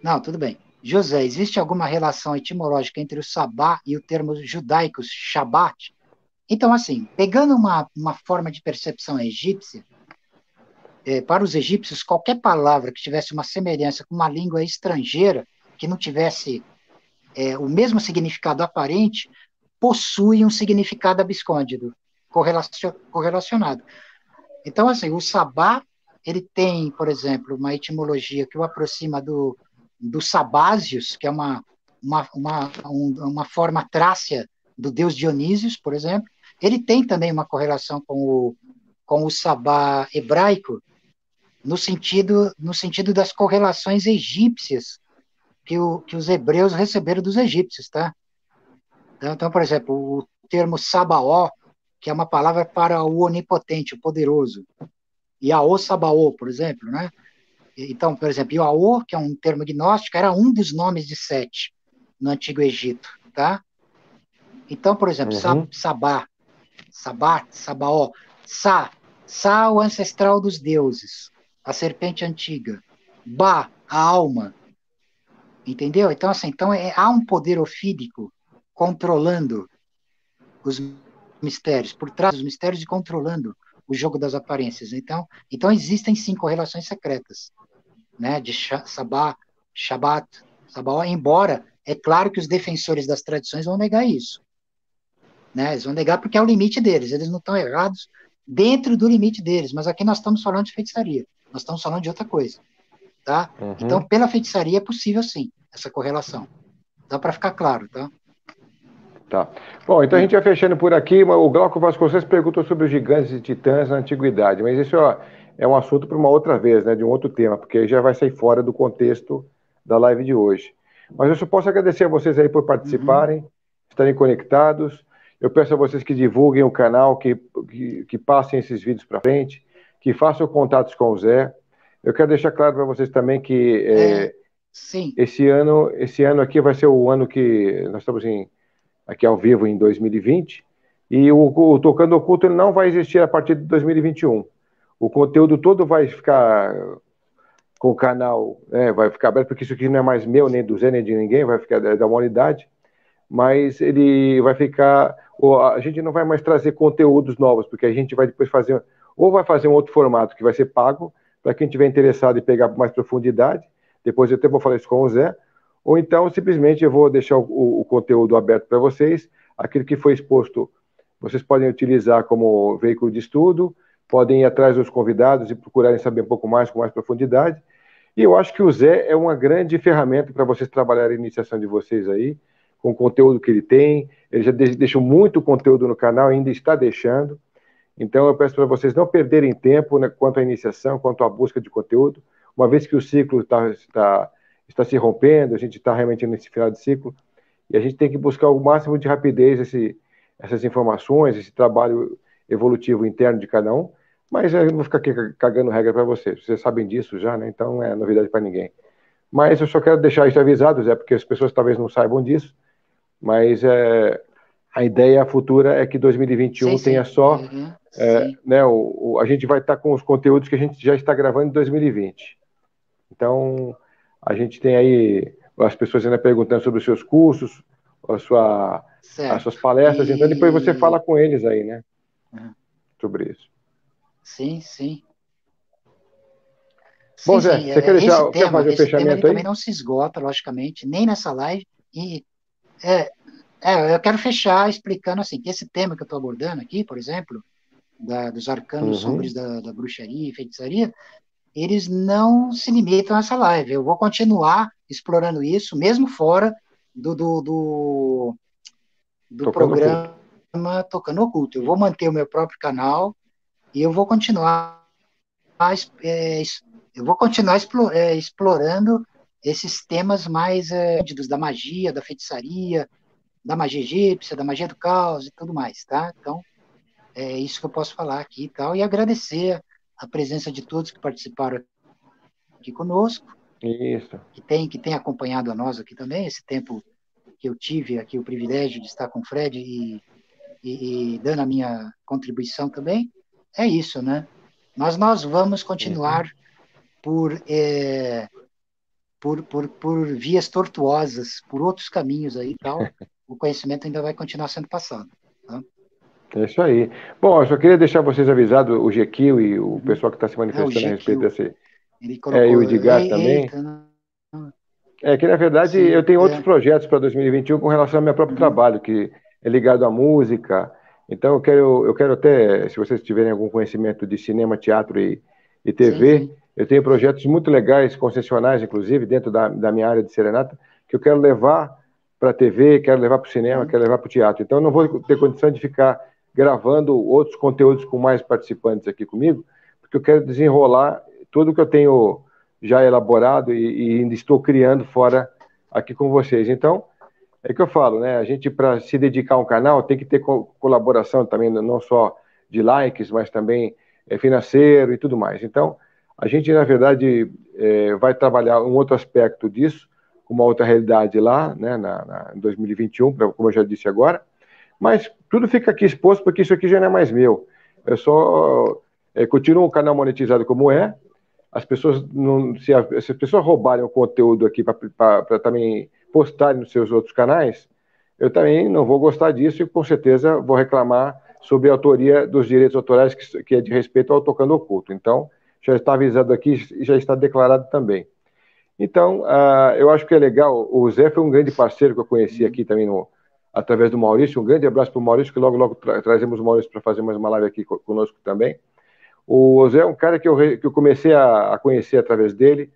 Não, tudo bem. José, existe alguma relação etimológica entre o sabá e o termo judaico shabat? Então, assim, pegando uma forma de percepção egípcia, para os egípcios, qualquer palavra que tivesse uma semelhança com uma língua estrangeira, que não tivesse o mesmo significado aparente, possui um significado abscôndido, correlacionado. Então, assim, o sabá, ele tem, por exemplo, uma etimologia que o aproxima do sabásios, que é uma forma trácia do deus Dionísios, por exemplo. Ele tem também uma correlação com o sabá hebraico, no sentido das correlações egípcias que os hebreus receberam dos egípcios, tá? Então, por exemplo, o termo Sabaó, que é uma palavra para o onipotente, o poderoso, Yaô Sabaó, por exemplo, né? Então, por exemplo, Yaô, que é um termo gnóstico, era um dos nomes de Sete no Antigo Egito, tá? Então, por exemplo, Sabá, Sabat, Sabaó, Sa, o ancestral dos deuses, a serpente antiga, Ba, a alma, entendeu? Então, assim, há um poder ofídico controlando os mistérios, por trás dos mistérios e controlando o jogo das aparências. Então existem sim correlações secretas, né, de Sabá, Shabat, Sabaó, embora é claro que os defensores das tradições vão negar isso, né? Eles vão negar porque é o limite deles, eles não estão errados dentro do limite deles, mas aqui nós estamos falando de feitiçaria, nós estamos falando de outra coisa, tá? Então, pela feitiçaria é possível sim essa correlação. Dá para ficar claro, tá? Tá. Bom, então a gente vai fechando por aqui. O Glauco Vasconcelos perguntou sobre os gigantes e titãs na antiguidade, mas isso é um assunto para uma outra vez, né, de um outro tema, porque aí já vai sair fora do contexto da live de hoje. Mas eu só posso agradecer a vocês aí por participarem, estarem conectados. Eu peço a vocês que divulguem o canal, que passem esses vídeos para frente, que façam contatos com o Zé. Eu quero deixar claro para vocês também que sim. esse ano aqui vai ser o ano que nós estamos aqui ao vivo em 2020, e o Tocando Oculto ele não vai existir a partir de 2021. O conteúdo todo vai ficar com o canal, vai ficar aberto, porque isso aqui não é mais meu, nem do Zé, nem de ninguém, vai ficar da humanidade, mas ele vai ficar... A gente não vai mais trazer conteúdos novos, porque a gente vai depois fazer... Ou vai fazer um outro formato que vai ser pago, para quem estiver interessado em pegar mais profundidade, depois eu até vou falar isso com o Zé, ou então simplesmente eu vou deixar o conteúdo aberto para vocês, aquilo que foi exposto, vocês podem utilizar como veículo de estudo, podem ir atrás dos convidados e procurarem saber um pouco mais, com mais profundidade, e eu acho que o Zé é uma grande ferramenta para vocês trabalharem a iniciação de vocês aí, com o conteúdo que ele tem, ele já deixou muito conteúdo no canal, ainda está deixando, então eu peço para vocês não perderem tempo, né, quanto à iniciação, quanto à busca de conteúdo, uma vez que o ciclo está se rompendo, a gente está realmente nesse final de ciclo, e a gente tem que buscar o máximo de rapidez essas informações, esse trabalho evolutivo interno de cada um, mas eu não vou ficar aqui cagando regra para vocês sabem disso já, né? Então não é novidade para ninguém. Mas eu só quero deixar isso avisado, Zé, porque as pessoas talvez não saibam disso, mas a ideia futura é que 2021 tenha só... né, a gente vai estar com os conteúdos que a gente já está gravando em 2020. Então, a gente tem aí as pessoas ainda perguntando sobre os seus cursos, as suas palestras, então depois você fala com eles aí, né? Sobre isso. Sim, sim. Bom, Zé, você quer fazer o fechamento aí? Também não se esgota, logicamente, nem nessa live. Eu quero fechar explicando assim, que esse tema que eu estou abordando aqui, por exemplo, dos arcanos sombrios da bruxaria e feitiçaria, eles não se limitam a essa live. Eu vou continuar explorando isso, mesmo fora do programa Tocando Oculto. Eu vou manter o meu próprio canal e eu vou continuar explorando esses temas mais da magia, da feitiçaria, da magia egípcia, da magia do caos e tudo mais, tá? Então, é isso que eu posso falar aqui e tal, e agradecer a presença de todos que participaram aqui conosco, isso. que tem acompanhado a nós aqui também, esse tempo que eu tive aqui o privilégio de estar com o Fred e dando a minha contribuição também, é isso, né? Mas nós vamos continuar por vias tortuosas, por outros caminhos aí e tal, o conhecimento ainda vai continuar sendo passado. Tá? É isso aí. Bom, eu só queria deixar vocês avisados, o GQ e o pessoal que está se manifestando a respeito desse... Ele colocou, e o Edgar também. Que, na verdade, eu tenho outros projetos para 2021 com relação ao meu próprio trabalho, que é ligado à música. Então, eu quero até, se vocês tiverem algum conhecimento de cinema, teatro e TV, sim. Eu tenho projetos muito legais, concessionais, inclusive, dentro da minha área de serenata, que eu quero levar para a TV, quero levar para o cinema, quero levar para o teatro. Então, eu não vou ter condição de ficar gravando outros conteúdos com mais participantes aqui comigo, porque eu quero desenrolar tudo que eu tenho já elaborado e ainda estou criando fora aqui com vocês. Então, é que eu falo, né? A gente, para se dedicar a um canal, tem que ter colaboração também, não só de likes, mas também financeiro e tudo mais. Então, a gente, na verdade, vai trabalhar um outro aspecto disso, uma outra realidade lá, né, em 2021, como eu já disse agora, mas tudo fica aqui exposto, porque isso aqui já não é mais meu. Eu só continuo o canal monetizado como é. As pessoas se as pessoas roubarem o conteúdo aqui para também postarem nos seus outros canais, eu também não vou gostar disso e com certeza vou reclamar sobre a autoria dos direitos autorais que é de respeito ao Tocando Oculto. Então, já está avisado aqui e já está declarado também. Então, eu acho que é legal. O Zé foi um grande parceiro que eu conheci aqui também através do Maurício. Um grande abraço para o Maurício, que logo trazemos o Maurício para fazer mais uma live aqui conosco também. O Zé é um cara que eu comecei a conhecer através dele,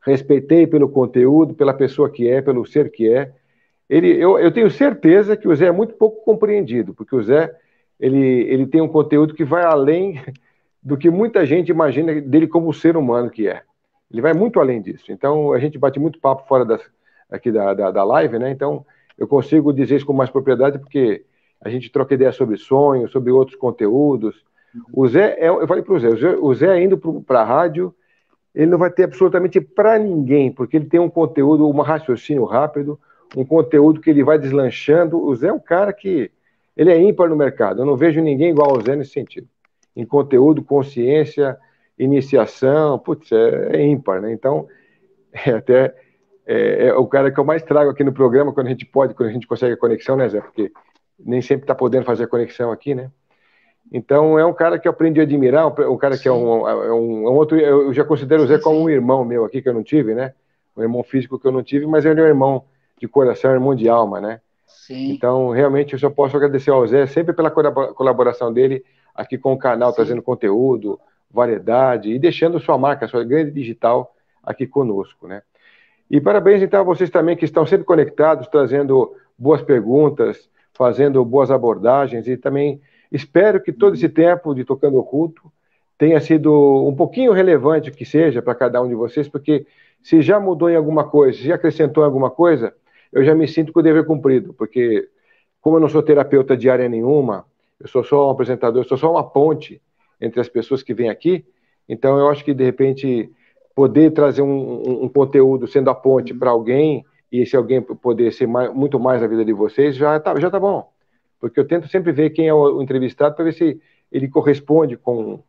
respeitei pelo conteúdo, pela pessoa que é, pelo ser que é. eu tenho certeza que o Zé é muito pouco compreendido, porque o Zé ele tem um conteúdo que vai além do que muita gente imagina dele como ser humano que é. Ele vai muito além disso. Então, a gente bate muito papo fora aqui da live, né? Então, eu consigo dizer isso com mais propriedade porque a gente troca ideia sobre sonhos, sobre outros conteúdos. O Zé, eu falei para o Zé indo para a rádio, ele não vai ter absolutamente para ninguém, porque ele tem um conteúdo, um raciocínio rápido, um conteúdo que ele vai deslanchando. O Zé é um cara que ele é ímpar no mercado. Eu não vejo ninguém igual ao Zé nesse sentido. Em conteúdo, consciência, iniciação, putz, é ímpar, né? Então, até é o cara que eu mais trago aqui no programa quando a gente pode, quando a gente consegue a conexão, né, Zé? Porque nem sempre está podendo fazer a conexão aqui, né? Então, é um cara que eu aprendi a admirar, um cara que é um outro. Eu já considero o Zé como um irmão meu aqui, que eu não tive, né? Um irmão físico que eu não tive, mas ele é um irmão de coração, irmão de alma, né? Sim. Então, realmente, eu só posso agradecer ao Zé sempre pela colaboração dele aqui com o canal, Sim. trazendo conteúdo, variedade e deixando sua marca, sua grande digital aqui conosco, né? E parabéns, então, a vocês também que estão sempre conectados, trazendo boas perguntas, fazendo boas abordagens e também espero que todo esse tempo de Tocando Oculto tenha sido um pouquinho relevante que seja para cada um de vocês, porque se já mudou em alguma coisa, se já acrescentou em alguma coisa, eu já me sinto com o dever cumprido, porque como eu não sou terapeuta de área nenhuma, eu sou só um apresentador, eu sou só uma ponte entre as pessoas que vêm aqui, então eu acho que de repente poder trazer um conteúdo sendo a ponte para alguém e esse alguém poder ser muito mais na vida de vocês, já tá bom. Porque eu tento sempre ver quem é o entrevistado para ver se ele corresponde com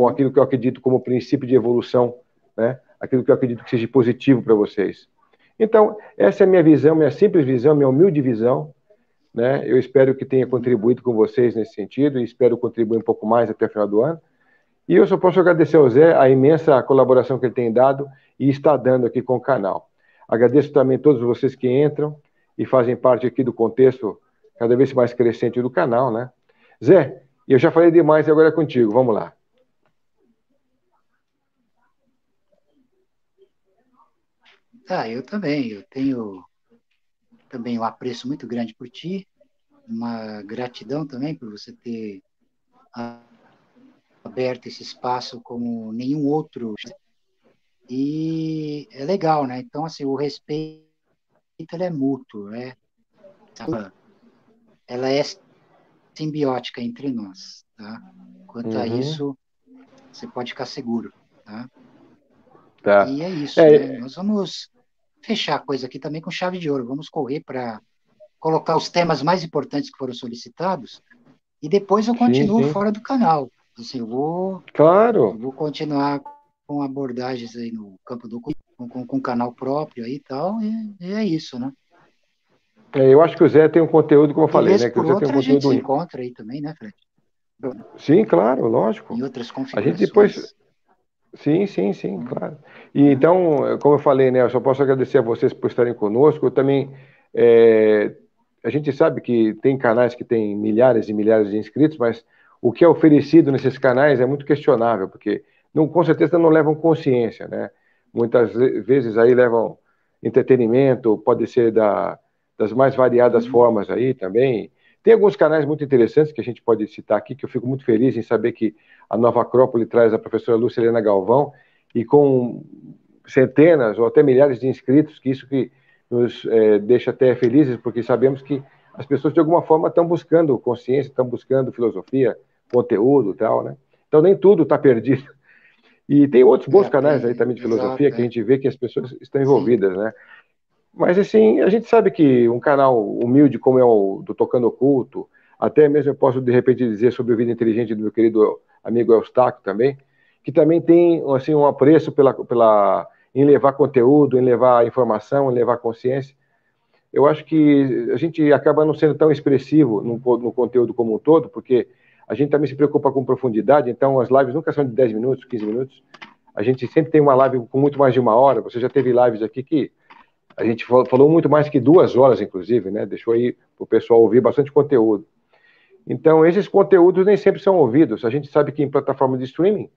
aquilo que eu acredito como princípio de evolução, né? Aquilo que eu acredito que seja positivo para vocês. Então, essa é a minha visão, minha simples visão, minha humilde visão, né? Eu espero que tenha contribuído com vocês nesse sentido e espero contribuir um pouco mais até o final do ano. E eu só posso agradecer ao Zé a imensa colaboração que ele tem dado e está dando aqui com o canal. Agradeço também a todos vocês que entram e fazem parte aqui do contexto cada vez mais crescente do canal, né? Zé, eu já falei demais e agora é contigo, vamos lá. Eu também, eu tenho também um apreço muito grande por ti, uma gratidão também por você ter aberto esse espaço como nenhum outro. E é legal, né? Então, assim, o respeito ele é mútuo, né? Ela é simbiótica entre nós, tá? Quanto a isso, você pode ficar seguro, tá? Tá. E é isso, né? Nós vamos fechar a coisa aqui também com chave de ouro. Vamos correr para colocar os temas mais importantes que foram solicitados e depois eu continuo fora do canal. Assim, eu vou continuar com abordagens aí no campo do com canal próprio aí e tal, e é isso, né? Eu acho que o Zé tem um conteúdo, como eu falei, vez né? Que o por Zé tem um outra a gente conteúdo se encontra aí também, né, Fred? Sim, claro, lógico. Em outras A gente configurações. depois. Sim, claro. E então, como eu falei, né? Eu só posso agradecer a vocês por estarem conosco. Eu também. A gente sabe que tem canais que têm milhares e milhares de inscritos, mas o que é oferecido nesses canais é muito questionável, porque não, com certeza não levam consciência, né? Muitas vezes aí levam entretenimento, pode ser das mais variadas formas aí também. Tem alguns canais muito interessantes que a gente pode citar aqui, que eu fico muito feliz em saber que a Nova Acrópole traz a professora Lúcia Helena Galvão, e com centenas ou até milhares de inscritos, que isso que nos deixa até felizes, porque sabemos que as pessoas de alguma forma estão buscando consciência, estão buscando filosofia, conteúdo e tal, né? Então nem tudo está perdido. E tem outros bons canais aí também de filosofia que a gente vê que as pessoas estão envolvidas, né? Mas assim, a gente sabe que um canal humilde como é o do Tocando Oculto, até mesmo eu posso de repente dizer sobre o Vida Inteligente do meu querido amigo Eustáquio também, que também tem assim um apreço em levar conteúdo, em levar informação, em levar consciência. Eu acho que a gente acaba não sendo tão expressivo no conteúdo como um todo, porque a gente também se preocupa com profundidade, então as lives nunca são de 10 minutos, 15 minutos. A gente sempre tem uma live com muito mais de uma hora. Você já teve lives aqui que a gente falou muito mais que 2 horas, inclusive, né? Deixou aí para o pessoal ouvir bastante conteúdo. Então, esses conteúdos nem sempre são ouvidos. A gente sabe que em plataforma de streaming,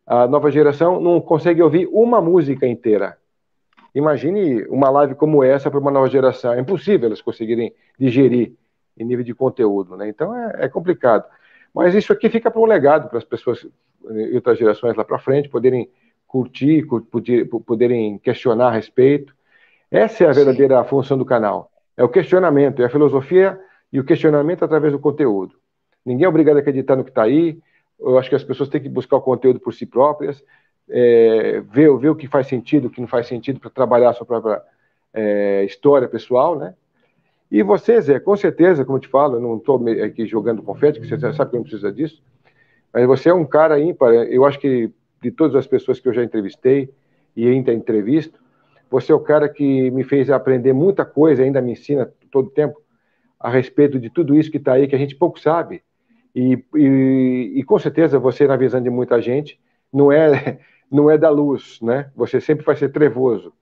a nova geração não consegue ouvir uma música inteira. Imagine uma live como essa para uma nova geração. É impossível elas conseguirem digerir em nível de conteúdo, né? Então é complicado. Mas isso aqui fica para um legado para as pessoas e outras gerações lá para frente poderem curtir, poderem questionar a respeito. Essa é a Sim, verdadeira função do canal. É o questionamento, é a filosofia e o questionamento através do conteúdo. Ninguém é obrigado a acreditar no que está aí. Eu acho que as pessoas têm que buscar o conteúdo por si próprias, ver o que faz sentido, o que não faz sentido para trabalhar a sua própria história pessoal, né? E você, Zé, com certeza, como eu te falo, eu não estou aqui jogando confete, que você já sabe que não precisa disso, mas você é um cara ímpar. Eu acho que de todas as pessoas que eu já entrevistei e ainda entrevisto, você é o cara que me fez aprender muita coisa, ainda me ensina todo o tempo a respeito de tudo isso que está aí, que a gente pouco sabe. E com certeza você, na visão de muita gente, não é, não é da luz, né? Você sempre vai ser trevoso.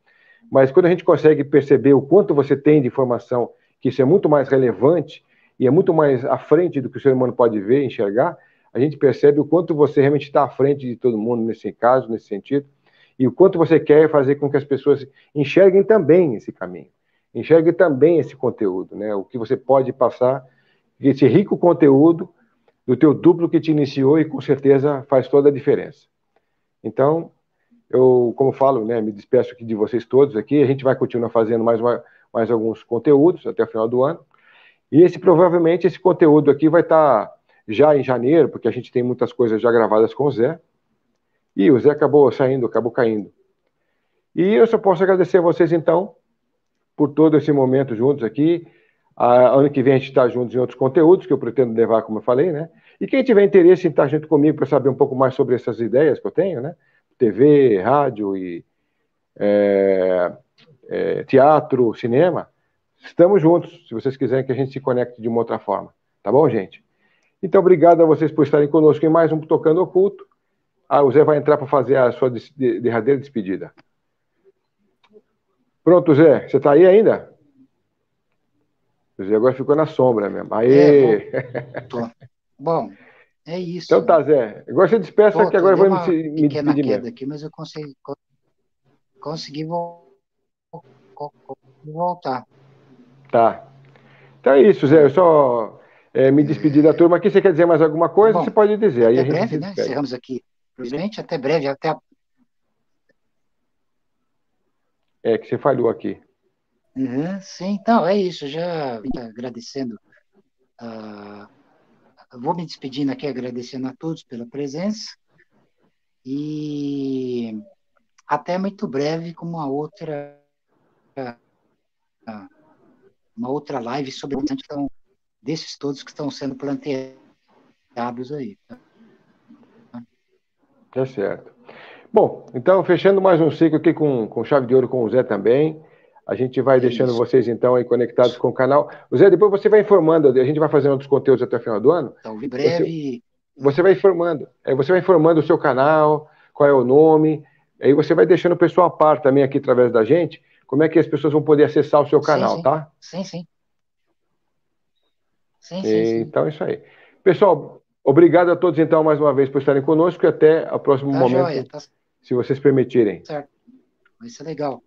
Mas quando a gente consegue perceber o quanto você tem de informação, que isso é muito mais relevante e é muito mais à frente do que o ser humano pode ver, enxergar, a gente percebe o quanto você realmente está à frente de todo mundo nesse caso, nesse sentido, e o quanto você quer fazer com que as pessoas enxerguem também esse caminho, enxerguem também esse conteúdo, né? O que você pode passar, esse rico conteúdo do teu duplo que te iniciou e com certeza faz toda a diferença. Então, eu, como falo, né, me despeço aqui de vocês todos aqui. A gente vai continuar fazendo mais alguns conteúdos até o final do ano. E provavelmente esse conteúdo aqui vai estar já em janeiro, porque a gente tem muitas coisas já gravadas com o Zé. E o Zé acabou saindo, acabou caindo. E eu só posso agradecer a vocês, então, por todo esse momento juntos aqui. Ano que vem a gente está juntos em outros conteúdos que eu pretendo levar, como eu falei, né? E quem tiver interesse em estar junto comigo para saber um pouco mais sobre essas ideias que eu tenho, né? TV, rádio e teatro, cinema, estamos juntos, se vocês quiserem que a gente se conecte de uma outra forma. Tá bom, gente? Então, obrigado a vocês por estarem conosco em mais um Tocando Oculto. O Zé vai entrar para fazer a sua derradeira despedida. Pronto, Zé, você está aí ainda? O Zé agora ficou na sombra mesmo. Aê! voltou. Bom, é Então isso. tá, Zé. Agora você despeça que agora eu Deu vou uma me pequena despedir queda mesmo. aqui, mas eu consegui voltar. Tá. Então é isso, Zé. Eu Tá? só me despedir da turma aqui. Você quer dizer mais alguma coisa? Você Bom, pode dizer. Aí a até gente breve, se né? despede. Encerramos aqui. Presidente, até breve. Que você falhou aqui. Uhum, sim, então, é isso. Já agradecendo. ah, vou me despedindo aqui, agradecendo a todos pela presença. E até muito breve com uma outra live sobre desses todos que estão sendo planteados aí. Tá certo. Bom, então, fechando mais um ciclo aqui com chave de ouro com o Zé também. A gente vai É deixando isso. vocês, então, aí conectados com o canal. O Zé, depois você vai informando, a gente vai fazendo outros conteúdos até o final do ano. Então, em Você, breve. você vai informando. Você vai informando o seu canal, qual é o nome. Aí você vai deixando o pessoal a par também aqui através da gente, como é que as pessoas vão poder acessar o seu Sim, canal, sim. tá? Sim, sim. Sim, sim, sim. Então é isso aí. Pessoal, obrigado a todos, então, mais uma vez por estarem conosco e até o próximo Tá joia, momento, tá se vocês permitirem. certo. Vai ser legal.